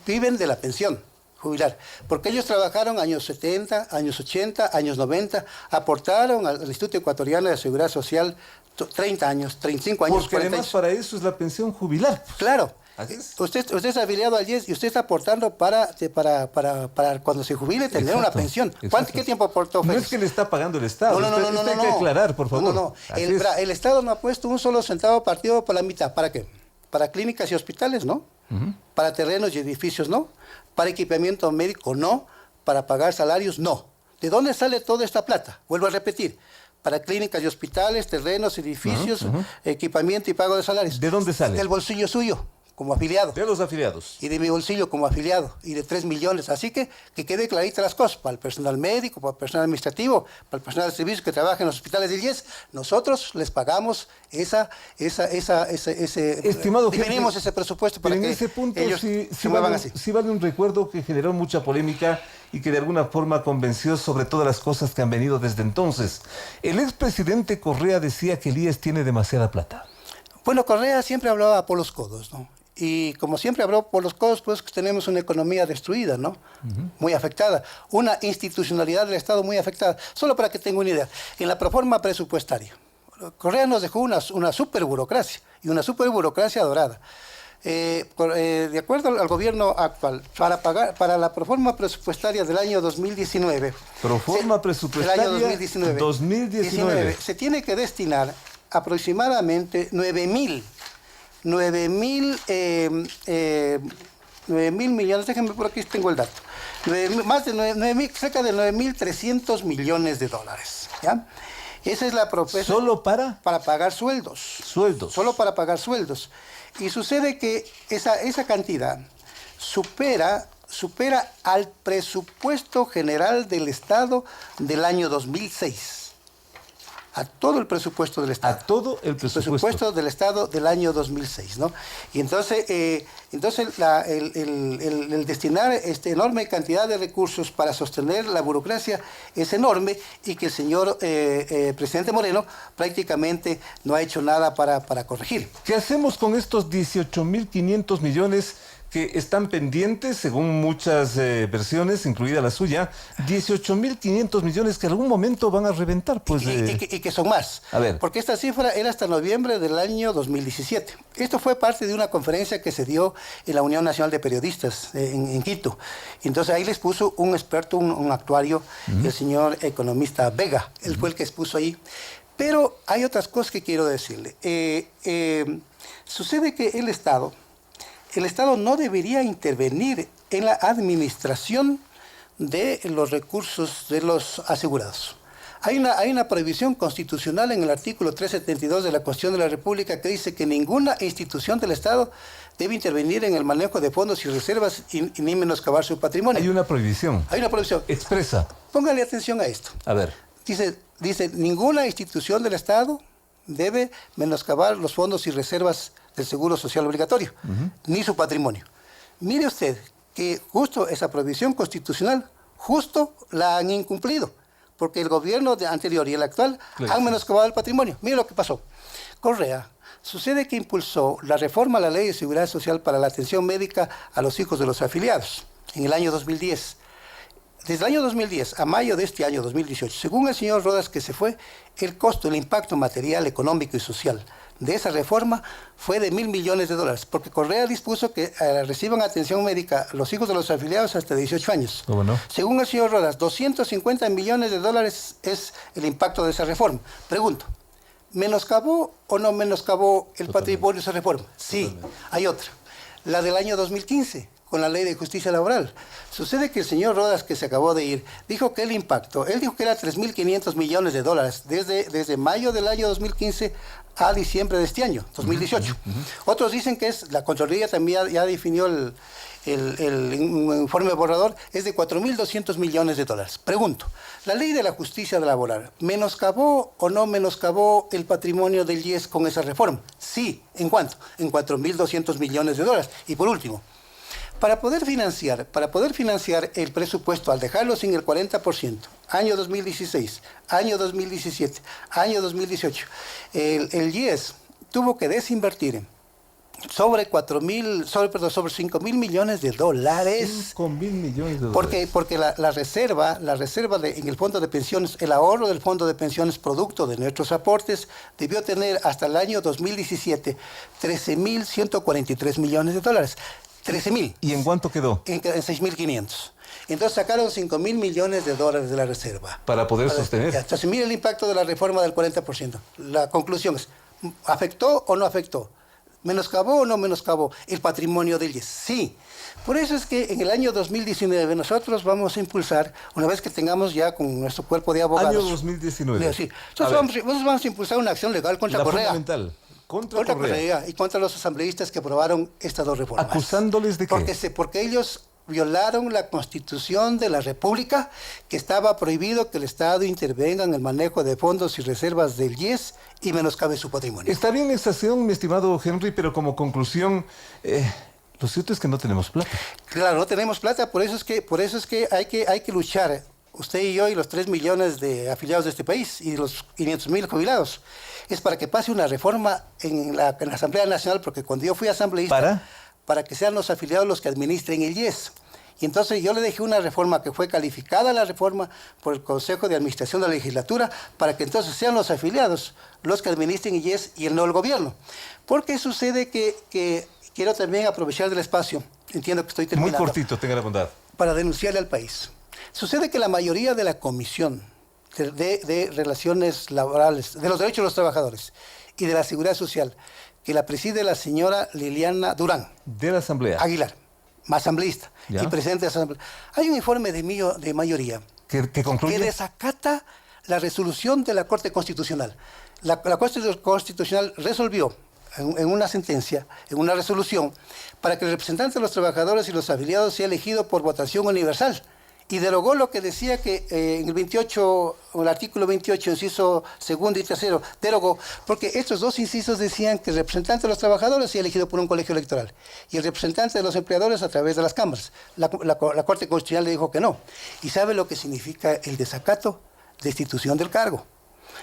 viven de la pensión. jubilar, porque ellos trabajaron años 70, años 80, años 90, aportaron al Instituto Ecuatoriano de Seguridad Social 30 años, 35 años, Porque 40 además años. para eso es la pensión jubilar. Claro. Así es. Usted es afiliado al IES y usted está aportando para cuando se jubile tener una pensión. ¿Qué tiempo aportó? No es que le está pagando el Estado. No. Usted hay que aclarar, por favor. No. Así es. El Estado no ha puesto un solo centavo partido por la mitad. ¿Para qué? Para clínicas y hospitales, ¿no? Para terrenos y edificios, ¿no? Para equipamiento médico, no. Para pagar salarios, no. ¿De dónde sale toda esta plata? Vuelvo a repetir. Para clínicas y hospitales, terrenos, edificios, equipamiento y pago de salarios. ¿De dónde sale? Del bolsillo suyo, como afiliado. De los afiliados. Y de mi bolsillo como afiliado, y de 3 millones. Así que quede clarita las cosas, para el personal médico, para el personal administrativo, para el personal de servicio que trabaja en los hospitales del IES, nosotros les pagamos Estimado dividimos jefe, ese presupuesto para pero que en ese punto ellos se muevan así. sí vale un recuerdo que generó mucha polémica y que de alguna forma convenció sobre todas las cosas que han venido desde entonces. El expresidente Correa decía que el IES tiene demasiada plata. Bueno, Correa siempre hablaba por los codos, ¿no? Y como siempre habló por los codos, pues tenemos una economía destruida, ¿no? Muy afectada. Una institucionalidad del Estado muy afectada. Solo para que tenga una idea, en la proforma presupuestaria, Correa nos dejó una superburocracia, y una superburocracia dorada. De acuerdo al gobierno actual, para la proforma presupuestaria del año 2019... Proforma presupuestaria del año 2019. Se tiene que destinar aproximadamente 9 mil millones, déjenme por aquí, tengo el dato, cerca de 9.300 millones de dólares, ¿ya? Esa es la propuesta. ¿Solo para? Para pagar sueldos. Sueldos. Solo para pagar sueldos. Y sucede que esa cantidad supera al presupuesto general del Estado del año 2006. A todo el presupuesto del Estado. A todo el presupuesto del Estado del año 2006, ¿no? Y entonces el destinar esta enorme cantidad de recursos para sostener la burocracia es enorme, y que el señor presidente Moreno prácticamente no ha hecho nada para corregir. ¿Qué hacemos con estos 18.500 millones que están pendientes, según muchas versiones, incluida la suya? 18.500 millones que en algún momento van a reventar, pues. Y que son más. A ver. Porque esta cifra era hasta noviembre del año 2017. Esto fue parte de una conferencia que se dio en la Unión Nacional de Periodistas en Quito. Entonces ahí les puso un experto, un actuario, el señor economista Vega. Él fue el que expuso ahí. Pero hay otras cosas que quiero decirle. Sucede que el Estado no debería intervenir en la administración de los recursos de los asegurados. Hay una prohibición constitucional en el artículo 372 de la Constitución de la República que dice que ninguna institución del Estado debe intervenir en el manejo de fondos y reservas y ni menoscabar su patrimonio. Hay una prohibición. Hay una prohibición. Expresa. Póngale atención a esto. A ver. Dice, ninguna institución del Estado debe menoscabar los fondos y reservas del Seguro Social Obligatorio, ni su patrimonio. Mire usted que justo esa prohibición constitucional, justo la han incumplido, porque el gobierno anterior y el actual han menoscabado el patrimonio. Mire lo que pasó. Correa, sucede que impulsó la reforma a la Ley de Seguridad Social para la atención médica a los hijos de los afiliados en el año 2010. Desde el año 2010 a mayo de este año 2018, según el señor Rodas que se fue, el costo, el impacto material, económico y social de esa reforma fue de $1.000 millones, porque Correa dispuso que reciban atención médica los hijos de los afiliados hasta 18 años. ¿Cómo no? Según el señor Rodas, $250 millones es el impacto de esa reforma. Pregunto, ¿menoscabó o no menoscabó el patrimonio de esa reforma? Sí, hay otra. La del año 2015, con la Ley de Justicia Laboral. Sucede que el señor Rodas, que se acabó de ir, dijo que el impacto, él dijo que era $3.500 millones desde mayo del año 2015 a diciembre de este año, 2018. Otros dicen que la Contraloría también ya definió el informe borrador, es de $4.200 millones. Pregunto, ¿la Ley de la Justicia Laboral menoscabó o no menoscabó el patrimonio del IES con esa reforma? Sí, ¿en cuánto? En $4.200 millones. Y por último, para poder financiar el presupuesto, al dejarlo sin el 40%, año 2016, año 2017, año 2018, el IES tuvo que desinvertir sobre 5.000 millones de dólares. 5.000 millones de dólares. Porque la reserva en el fondo de pensiones, el ahorro del fondo de pensiones producto de nuestros aportes, debió tener hasta el año 2017 13.143 millones de dólares. 13.000. ¿Y en cuánto quedó? En 6.500. Entonces sacaron 5.000 millones de dólares de la reserva. Para poder sostener. Entonces mira el impacto de la reforma del 40%. La conclusión es, ¿afectó o no afectó? ¿Menoscabó o no menoscabó el patrimonio del IES? Sí. Por eso es que en el año 2019 nosotros vamos a impulsar, una vez que tengamos ya con nuestro cuerpo de abogados... Año 2019. Sí. Nosotros vamos a impulsar una acción legal contra Correa. Fundamental. Contra Correa y contra los asambleístas que aprobaron estas dos reformas. ¿Acusándoles de qué? Porque ellos violaron la Constitución de la República, que estaba prohibido que el Estado intervenga en el manejo de fondos y reservas del IES y menoscabe su patrimonio. Está bien esta acción, mi estimado Henry, pero como conclusión, lo cierto es que no tenemos plata. Claro, no tenemos plata, por eso es que hay que luchar, usted y yo y los 3 millones de afiliados de este país y los 500.000 jubilados. Es para que pase una reforma en la Asamblea Nacional, porque cuando yo fui asambleísta... Para que sean los afiliados los que administren el IES. Y entonces yo le dejé una reforma que fue calificada la reforma por el Consejo de Administración de la Legislatura, para que entonces sean los afiliados los que administren el IES y no el gobierno. Porque sucede que quiero también aprovechar del espacio, entiendo que estoy terminando. Muy cortito, tenga la bondad. Para denunciarle al país. Sucede que la mayoría de la Comisión de Relaciones Laborales, de los Derechos de los Trabajadores y de la Seguridad Social, que la preside la señora Liliana Durán. De la Asamblea. Aguilar, asambleísta ¿Ya? y presidente de la Asamblea. Hay un informe de mayoría que concluye que desacata la resolución de la Corte Constitucional. La Corte Constitucional resolvió en una sentencia, en una resolución, para que el representante de los trabajadores y los afiliados sea elegido por votación universal. Y derogó lo que decía que en el artículo 28, inciso segundo y tercero, derogó, porque estos dos incisos decían que el representante de los trabajadores sea elegido por un colegio electoral y el representante de los empleadores a través de las cámaras. La Corte Constitucional le dijo que no. ¿Y sabe lo que significa el desacato? Destitución del cargo.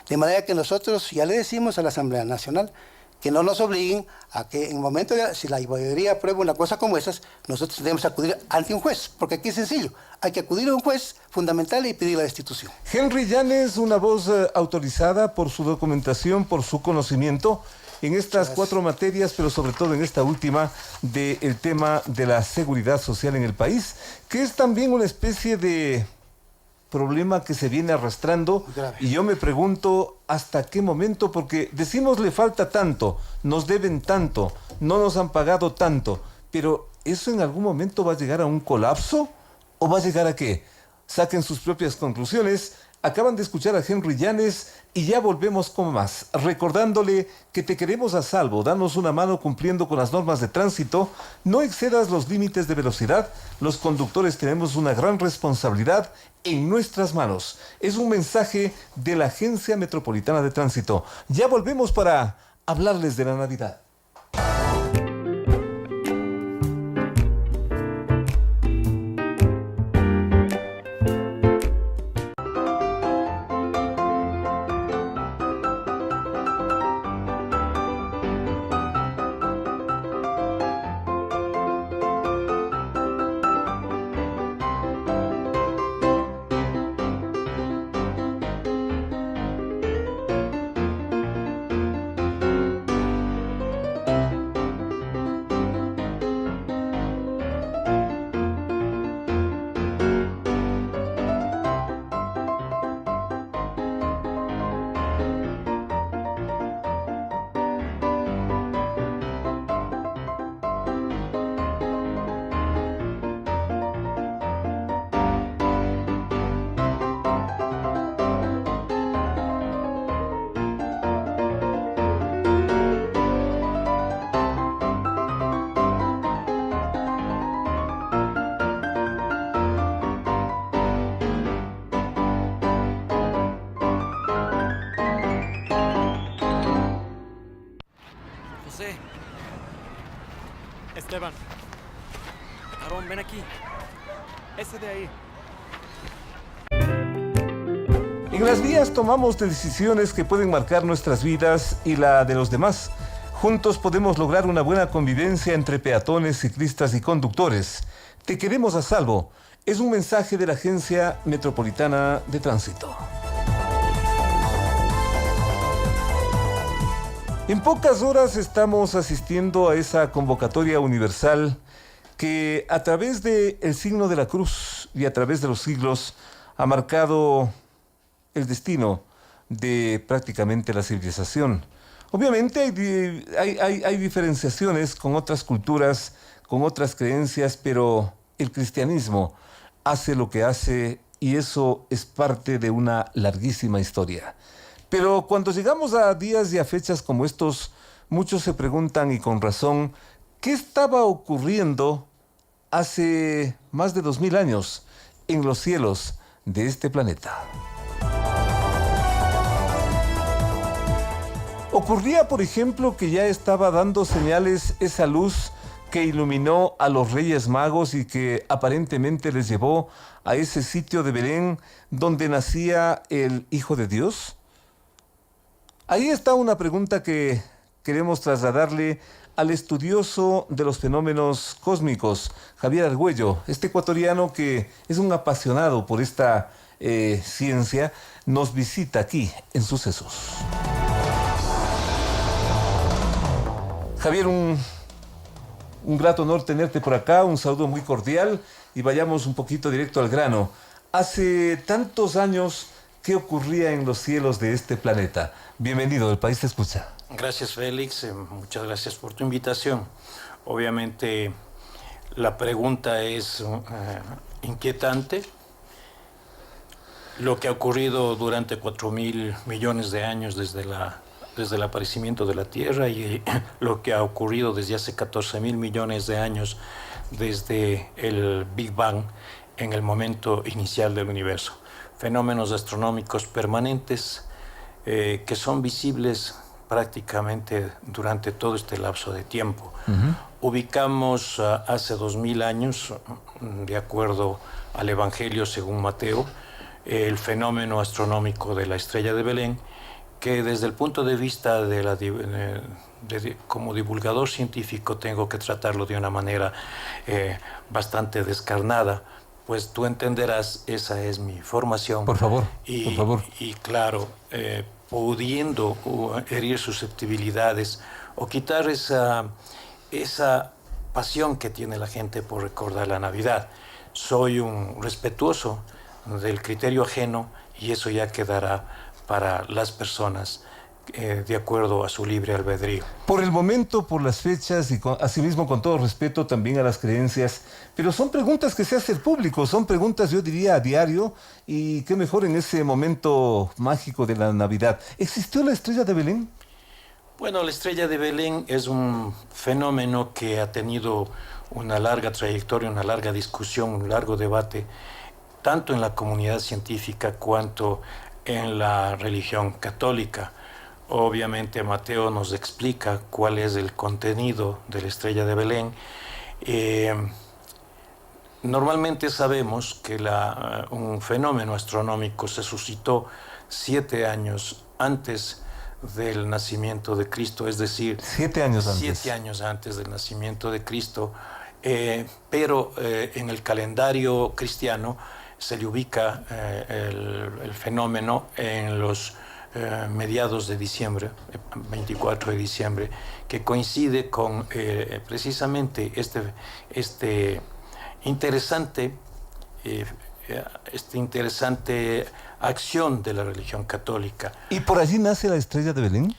De manera que nosotros ya le decimos a la Asamblea Nacional que no nos obliguen a que en el momento de, si la mayoría aprueba una cosa como esas, nosotros debemos acudir ante un juez, porque aquí es sencillo, hay que acudir a un juez fundamental y pedir la destitución. Henry Llanes, una voz autorizada por su documentación, por su conocimiento en estas 4 materias, pero sobre todo en esta última del tema de la seguridad social en el país, que es también una especie de problema que se viene arrastrando. Grave. Y yo me pregunto hasta qué momento, porque decimos le falta tanto, nos deben tanto, no nos han pagado tanto, pero ¿eso en algún momento va a llegar a un colapso? ¿O va a llegar a qué? Saquen sus propias conclusiones. Acaban de escuchar a Henry Llanes y ya volvemos con más, recordándole que te queremos a salvo. Danos una mano cumpliendo con las normas de tránsito. No excedas los límites de velocidad. Los conductores tenemos una gran responsabilidad en nuestras manos. Es un mensaje de la Agencia Metropolitana de Tránsito. Ya volvemos para hablarles de la Navidad. Esteban. Aarón, ven aquí. Ese de ahí. En las vías tomamos decisiones que pueden marcar nuestras vidas y la de los demás. Juntos podemos lograr una buena convivencia entre peatones, ciclistas y conductores. Te queremos a salvo. Es un mensaje de la Agencia Metropolitana de Tránsito. En pocas horas estamos asistiendo a esa convocatoria universal que a través del signo de la cruz y a través de los siglos ha marcado el destino de prácticamente la civilización. Obviamente hay diferenciaciones con otras culturas, con otras creencias, pero el cristianismo hace lo que hace y eso es parte de una larguísima historia. Pero cuando llegamos a días y a fechas como estos, muchos se preguntan, y con razón, ¿qué estaba ocurriendo hace más de 2000 años en los cielos de este planeta? Ocurría, por ejemplo, que ya estaba dando señales esa luz que iluminó a los Reyes Magos y que aparentemente les llevó a ese sitio de Belén donde nacía el Hijo de Dios. Ahí está una pregunta que queremos trasladarle al estudioso de los fenómenos cósmicos, Javier Argüello, este ecuatoriano que es un apasionado por esta ciencia, nos visita aquí en Sucesos. Javier, un grato honor tenerte por acá, un saludo muy cordial y vayamos un poquito directo al grano. Hace tantos años, ¿qué ocurría en los cielos de este planeta? Bienvenido, el país te escucha. Gracias, Félix, muchas gracias por tu invitación. Obviamente la pregunta es inquietante. Lo que ha ocurrido durante 4.000 millones de años desde el aparecimiento de la Tierra y lo que ha ocurrido desde hace 14.000 millones de años desde el Big Bang en el momento inicial del universo. Fenómenos astronómicos permanentes que son visibles prácticamente durante todo este lapso de tiempo. Ubicamos hace 2000 años, de acuerdo al Evangelio según Mateo, el fenómeno astronómico de la estrella de Belén, que desde el punto de vista como divulgador científico tengo que tratarlo de una manera bastante descarnada, pues tú entenderás, esa es mi formación. Por favor. Y claro, pudiendo herir susceptibilidades o quitar esa pasión que tiene la gente por recordar la Navidad. Soy un respetuoso del criterio ajeno y eso ya quedará para las personas de acuerdo a su libre albedrío. Por el momento, por las fechas y asimismo con todo respeto también a las creencias, pero son preguntas que se hace el público, son preguntas yo diría a diario y qué mejor en ese momento mágico de la Navidad. ¿Existió la estrella de Belén? Bueno, la estrella de Belén es un fenómeno que ha tenido una larga trayectoria, una larga discusión, un largo debate, tanto en la comunidad científica cuanto en la religión católica. Obviamente Mateo nos explica cuál es el contenido de la estrella de Belén. Normalmente sabemos que un fenómeno astronómico se suscitó 7 años antes del nacimiento de Cristo, es decir, 7 años antes. 7 años antes del nacimiento de Cristo, pero en el calendario cristiano se le ubica el fenómeno en los mediados de diciembre, 24 de diciembre, que coincide con precisamente este interesante acción de la religión católica. ¿Y por allí nace la estrella de Belén?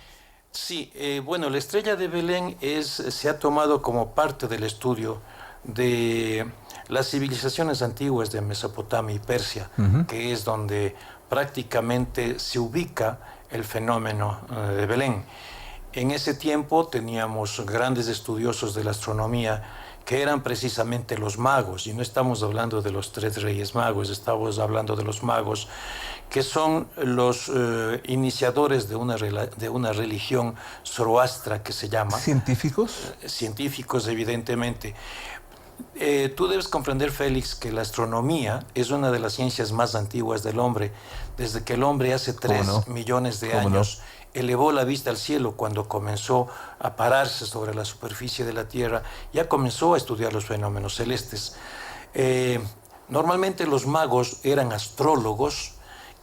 Sí, bueno, la estrella de Belén se ha tomado como parte del estudio de las civilizaciones antiguas de Mesopotamia y Persia, que es donde prácticamente se ubica el fenómeno de Belén. En ese tiempo teníamos grandes estudiosos de la astronomía que eran precisamente los magos, y no estamos hablando de los 3 reyes magos, estamos hablando de los magos que son los iniciadores de una religión zoroastra que se llama. ¿Científicos? Científicos, evidentemente. Tú debes comprender, Félix, que la astronomía es una de las ciencias más antiguas del hombre. Desde que el hombre hace 3 millones de años elevó la vista al cielo, cuando comenzó a pararse sobre la superficie de la Tierra, ya comenzó a estudiar los fenómenos celestes. Normalmente los magos eran astrólogos,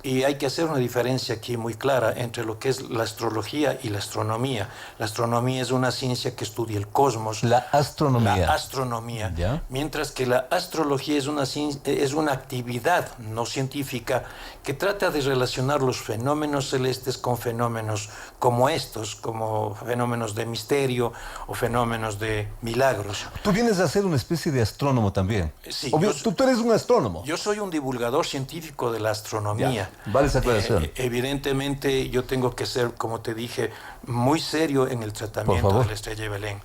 y hay que hacer una diferencia aquí muy clara entre lo que es la astrología y la astronomía. La astronomía es una ciencia que estudia el cosmos. La astronomía. La astronomía. ¿Ya? Mientras que la astrología es una actividad no científica que trata de relacionar los fenómenos celestes con fenómenos como estos, como fenómenos de misterio o fenómenos de milagros. Tú vienes a ser una especie de astrónomo también. Sí. Tú eres un astrónomo. Yo soy un divulgador científico de la astronomía. Ya. Vale esa aclaración. Evidentemente yo tengo que ser, como te dije, muy serio en el tratamiento de la estrella de Belén.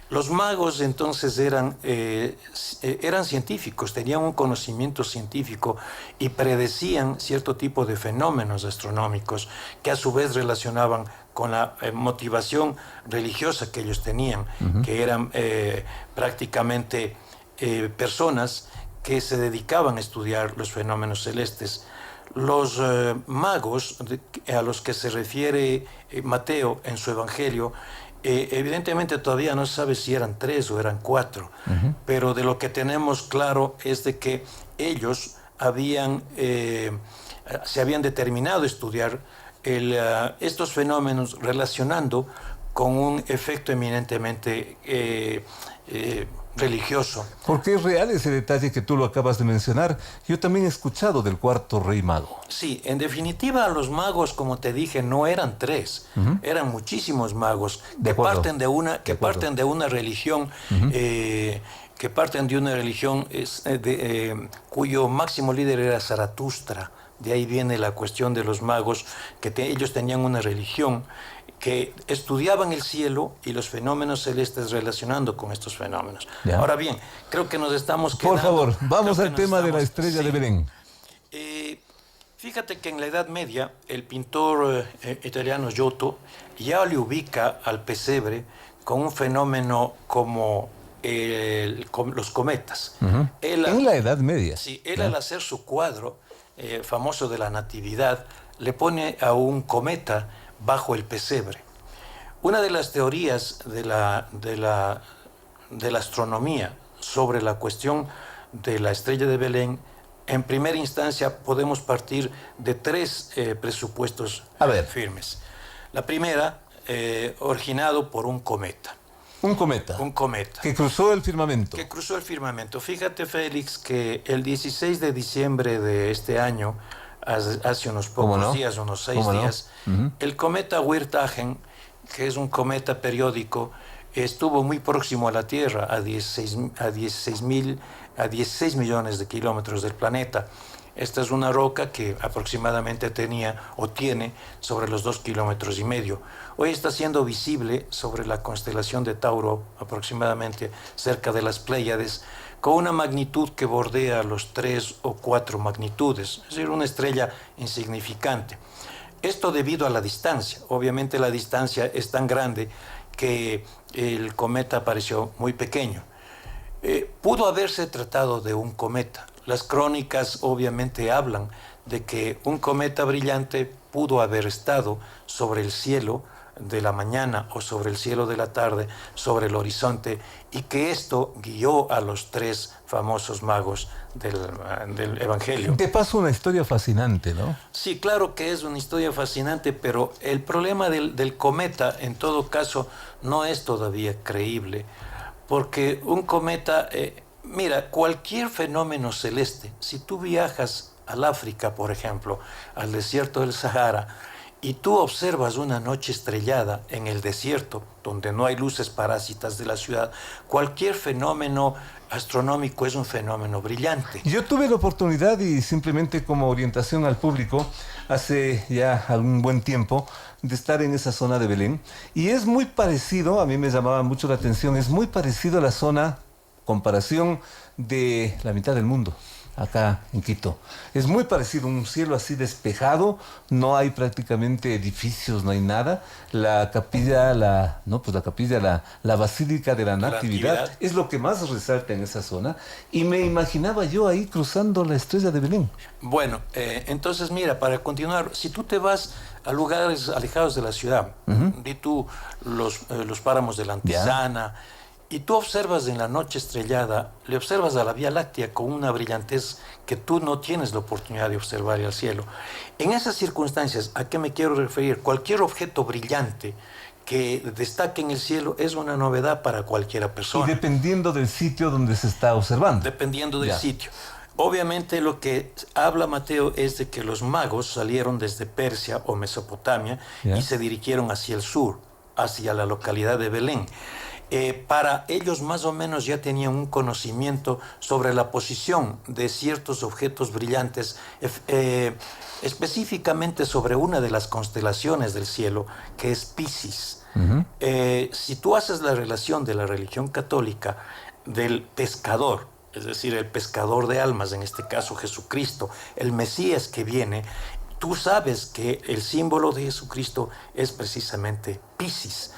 Los magos entonces eran científicos, tenían un conocimiento científico y predecían cierto tipo de fenómenos astronómicos que a su vez relacionaban con la motivación religiosa que ellos tenían, que eran prácticamente personas que se dedicaban a estudiar los fenómenos celestes. Los magos a los que se refiere Mateo en su Evangelio, evidentemente todavía no se sabe si eran 3 o eran 4, pero de lo que tenemos claro es de que ellos se habían determinado a estudiar estos fenómenos relacionando con un efecto eminentemente religioso. Porque es real ese detalle que tú lo acabas de mencionar. Yo también he escuchado del cuarto rey mago. Sí, en definitiva los magos, como te dije, no eran 3, eran muchísimos magos que parten de una religión, cuyo máximo líder era Zaratustra. De ahí viene la cuestión de los magos, que ellos tenían una religión que estudiaban el cielo y los fenómenos celestes relacionando con estos fenómenos. ¿Ya? Ahora bien, creo que nos estamos quedando... Por favor, vamos al tema de la estrella de Belén. Fíjate que en la Edad Media el pintor italiano Giotto ya le ubica al pesebre con un fenómeno como los cometas. En la Edad Media. Sí, él al hacer su cuadro famoso de la Natividad le pone a un cometa bajo el pesebre. Una de las teorías de la astronomía sobre la cuestión de la estrella de Belén, en primera instancia podemos partir de 3 presupuestos firmes. La primera, originado por un cometa. Un cometa. Un cometa. Que cruzó el firmamento. Que cruzó el firmamento. Fíjate, Félix, que el 16 de diciembre de este año, hace unos pocos días, unos 6 días, el cometa Wirtagen, que es un cometa periódico, estuvo muy próximo a la Tierra, a 16 millones de kilómetros del planeta. Esta es una roca que aproximadamente tenía o tiene sobre los 2,5 kilómetros. Hoy está siendo visible sobre la constelación de Tauro, aproximadamente cerca de las Pléyades, con una magnitud que bordea los 3 o 4 magnitudes, es decir, una estrella insignificante. Esto debido a la distancia. Obviamente la distancia es tan grande que el cometa pareció muy pequeño. Pudo haberse tratado de un cometa. Las crónicas obviamente hablan de que un cometa brillante pudo haber estado sobre el cielo de la mañana o sobre el cielo de la tarde, sobre el horizonte, y que esto guió a los 3 famosos magos del Evangelio. De paso, una historia fascinante, ¿no? Sí, claro que es una historia fascinante, pero el problema del cometa, en todo caso, no es todavía creíble, porque un cometa, mira, cualquier fenómeno celeste, si tú viajas al África, por ejemplo, al desierto del Sahara, y tú observas una noche estrellada en el desierto, donde no hay luces parásitas de la ciudad, cualquier fenómeno astronómico es un fenómeno brillante. Yo tuve la oportunidad, y simplemente como orientación al público, hace ya algún buen tiempo, de estar en esa zona de Belén, y es muy parecido, a mí me llamaba mucho la atención, es muy parecido a la zona, comparación de la mitad del mundo. acá en Quito. Es muy parecido, un cielo así despejado, no hay prácticamente edificios, no hay nada. La capilla, la Basílica de la Natividad es lo que más resalta en esa zona. Y me imaginaba yo ahí cruzando la Estrella de Belén. Bueno, entonces mira, para continuar, si tú te vas a lugares alejados de la ciudad, di tú los páramos de la Antisana, y tú observas en la noche estrellada, le observas a la Vía Láctea con una brillantez que tú no tienes la oportunidad de observar al cielo. En esas circunstancias, ¿a qué me quiero referir? Cualquier objeto brillante que destaque en el cielo es una novedad para cualquiera persona. Y dependiendo del sitio donde se está observando. Dependiendo del sitio. Obviamente lo que habla Mateo es de que los magos salieron desde Persia o Mesopotamia y se dirigieron hacia el sur, hacia la localidad de Belén. Para ellos más o menos ya tenían un conocimiento sobre la posición de ciertos objetos brillantes, específicamente sobre una de las constelaciones del cielo, que es Piscis. Si tú haces la relación de la religión católica del pescador, es decir, el pescador de almas, en este caso Jesucristo, el Mesías que viene, tú sabes que el símbolo de Jesucristo es precisamente Piscis.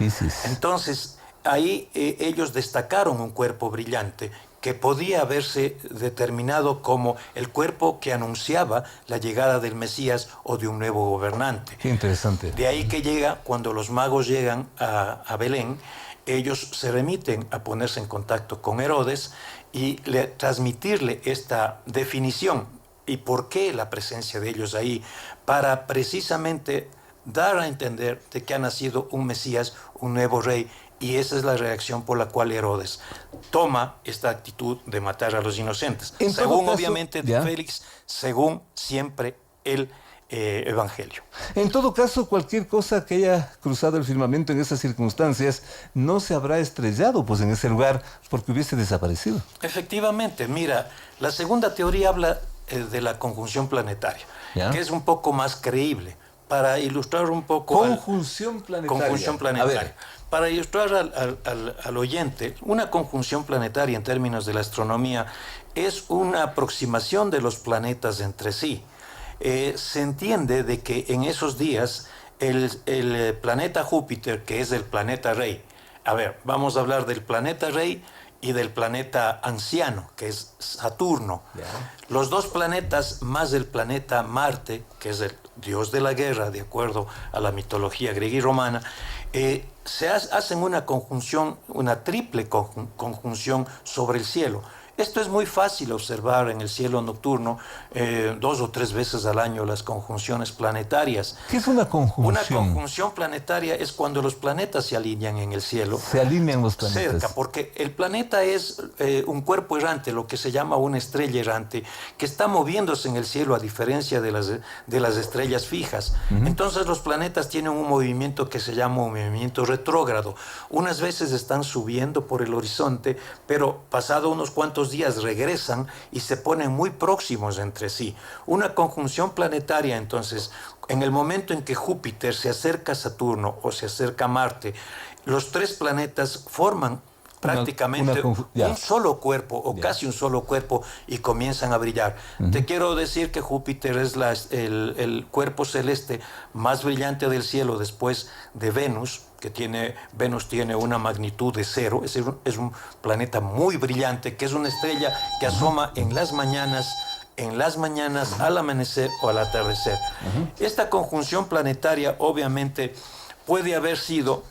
Entonces, ahí ellos destacaron un cuerpo brillante que podía haberse determinado como el cuerpo que anunciaba la llegada del Mesías o de un nuevo gobernante. Qué interesante. De ahí que llega, cuando los magos llegan a Belén, ellos se remiten a ponerse en contacto con Herodes y transmitirle esta definición y por qué la presencia de ellos ahí, para precisamente dar a entender de que ha nacido un Mesías, un nuevo rey. Y esa es la reacción por la cual Herodes toma esta actitud de matar a los inocentes. Según, obviamente, Félix, según siempre el Evangelio. En todo caso, cualquier cosa que haya cruzado el firmamento en esas circunstancias no se habrá estrellado pues en ese lugar porque hubiese desaparecido. Efectivamente, mira, la segunda teoría habla de la conjunción planetaria, que es un poco más creíble. Para ilustrar un poco... Conjunción planetaria. Para ilustrar al oyente, una conjunción planetaria en términos de la astronomía es una aproximación de los planetas entre sí. Se entiende de que en esos días el planeta Júpiter, que es el planeta rey, vamos a hablar del planeta rey y del planeta anciano, que es Saturno. Los dos planetas más el planeta Marte, que es el dios de la guerra, de acuerdo a la mitología griega y romana, hacen una conjunción, una triple conjunción sobre el cielo. Esto es muy fácil observar en el cielo nocturno 2 o 3 veces al año las conjunciones planetarias. ¿Qué es una conjunción? Una conjunción planetaria es cuando los planetas se alinean en el cielo. Se alinean los planetas. Cerca, porque el planeta es un cuerpo errante, lo que se llama una estrella errante, que está moviéndose en el cielo a diferencia de las estrellas fijas. Entonces los planetas tienen un movimiento que se llama un movimiento retrógrado. Unas veces están subiendo por el horizonte, pero pasado unos cuantos días regresan y se ponen muy próximos entre sí. Una conjunción planetaria, entonces, en el momento en que Júpiter se acerca a Saturno o se acerca a Marte, los tres planetas forman prácticamente un solo cuerpo o casi un solo cuerpo y comienzan a brillar. Te quiero decir que Júpiter es el cuerpo celeste más brillante del cielo después de Venus, Venus tiene una magnitud de 0, es un planeta muy brillante, que es una estrella que asoma en las mañanas, al amanecer o al atardecer. Esta conjunción planetaria obviamente puede haber sido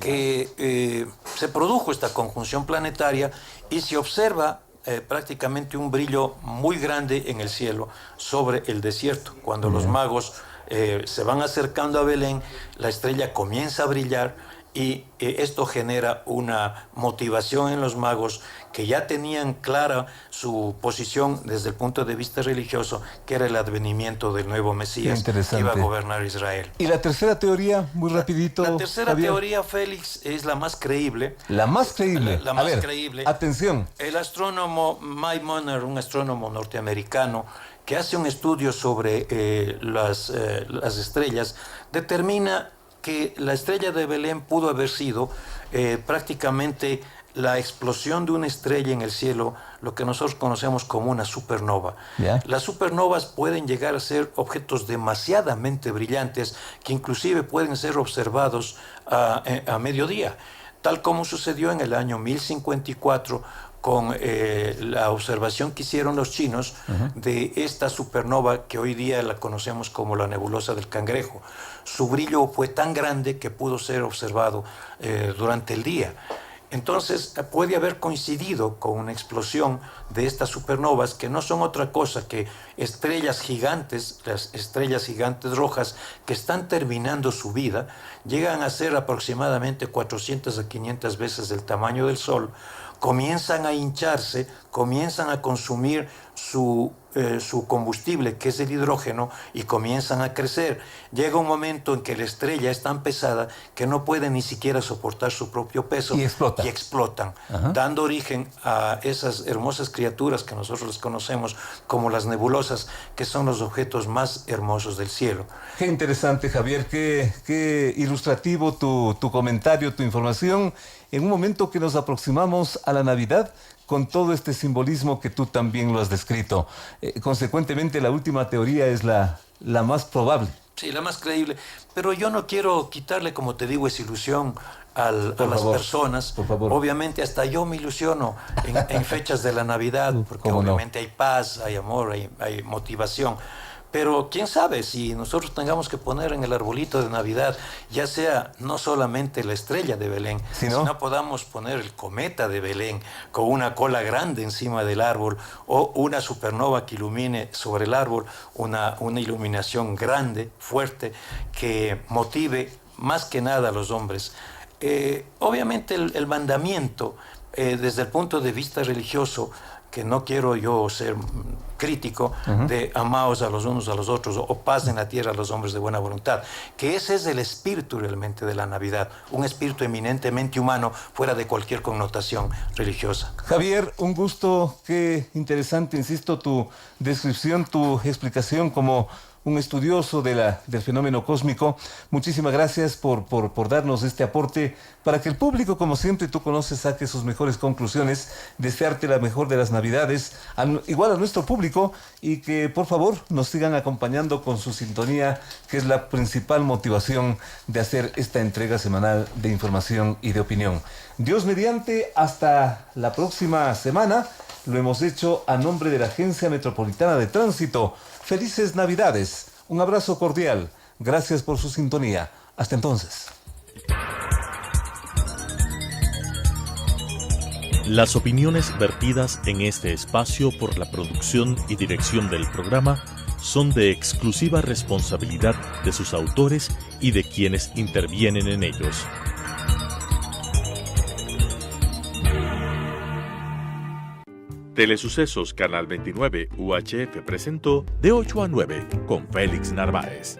que se produjo esta conjunción planetaria y se observa prácticamente un brillo muy grande en el cielo sobre el desierto. Cuando los magos se van acercando a Belén, la estrella comienza a brillar y esto genera una motivación en los magos que ya tenían clara su posición desde el punto de vista religioso, que era el advenimiento del nuevo Mesías que iba a gobernar Israel. ¿Y la tercera teoría, muy rapidito? La tercera teoría, Félix, es la más creíble. ¿La más creíble? La más creíble. Atención. El astrónomo Mike Monner, un astrónomo norteamericano, que hace un estudio sobre las estrellas, determina que la estrella de Belén pudo haber sido prácticamente la explosión de una estrella en el cielo, lo que nosotros conocemos como una supernova. Yeah. Las supernovas pueden llegar a ser objetos demasiadamente brillantes que inclusive pueden ser observados a mediodía, tal como sucedió en el año 1054 con la observación que hicieron los chinos de esta supernova que hoy día la conocemos como la nebulosa del Cangrejo. Su brillo fue tan grande que pudo ser observado durante el día. Entonces puede haber coincidido con una explosión de estas supernovas que no son otra cosa que estrellas gigantes, las estrellas gigantes rojas que están terminando su vida, llegan a ser aproximadamente 400 a 500 veces del tamaño del Sol, comienzan a hincharse, comienzan a consumir su combustible, que es el hidrógeno, y comienzan a crecer. Llega un momento en que la estrella es tan pesada que no puede ni siquiera soportar su propio peso y explotan, dando origen a esas hermosas criaturas que nosotros les conocemos como las nebulosas, que son los objetos más hermosos del cielo. Qué interesante, Javier, qué ilustrativo tu comentario, tu información, en un momento que nos aproximamos a la Navidad, con todo este simbolismo que tú también lo has descrito. Consecuentemente, la última teoría es la más probable. Sí, la más creíble. Pero yo no quiero quitarle, como te digo, esa ilusión a las personas. Por favor. Obviamente, hasta yo me ilusiono en fechas de la Navidad, porque obviamente hay paz, hay amor, hay motivación. Pero quién sabe si nosotros tengamos que poner en el arbolito de Navidad, ya sea no solamente la estrella de Belén, sino podamos poner el cometa de Belén con una cola grande encima del árbol, o una supernova que ilumine sobre el árbol, una iluminación grande, fuerte, que motive más que nada a los hombres. Obviamente el mandamiento, desde el punto de vista religioso, que no quiero yo ser crítico, de amaos a los unos a los otros, o paz en la tierra a los hombres de buena voluntad, que ese es el espíritu realmente de la Navidad, un espíritu eminentemente humano, fuera de cualquier connotación religiosa. Javier, un gusto, qué interesante, insisto, tu descripción, tu explicación como un estudioso del fenómeno cósmico. Muchísimas gracias por darnos este aporte para que el público, como siempre tú conoces, saque sus mejores conclusiones. Desearte la mejor de las Navidades, igual a nuestro público, y que por favor nos sigan acompañando con su sintonía, que es la principal motivación de hacer esta entrega semanal de información y de opinión. Dios mediante, hasta la próxima semana. Lo hemos hecho a nombre de la Agencia Metropolitana de Tránsito. Felices Navidades. Un abrazo cordial. Gracias por su sintonía. Hasta entonces. Las opiniones vertidas en este espacio por la producción y dirección del programa son de exclusiva responsabilidad de sus autores y de quienes intervienen en ellos. Telesucesos Canal 29 UHF presentó De 8 a 9 con Félix Narváez.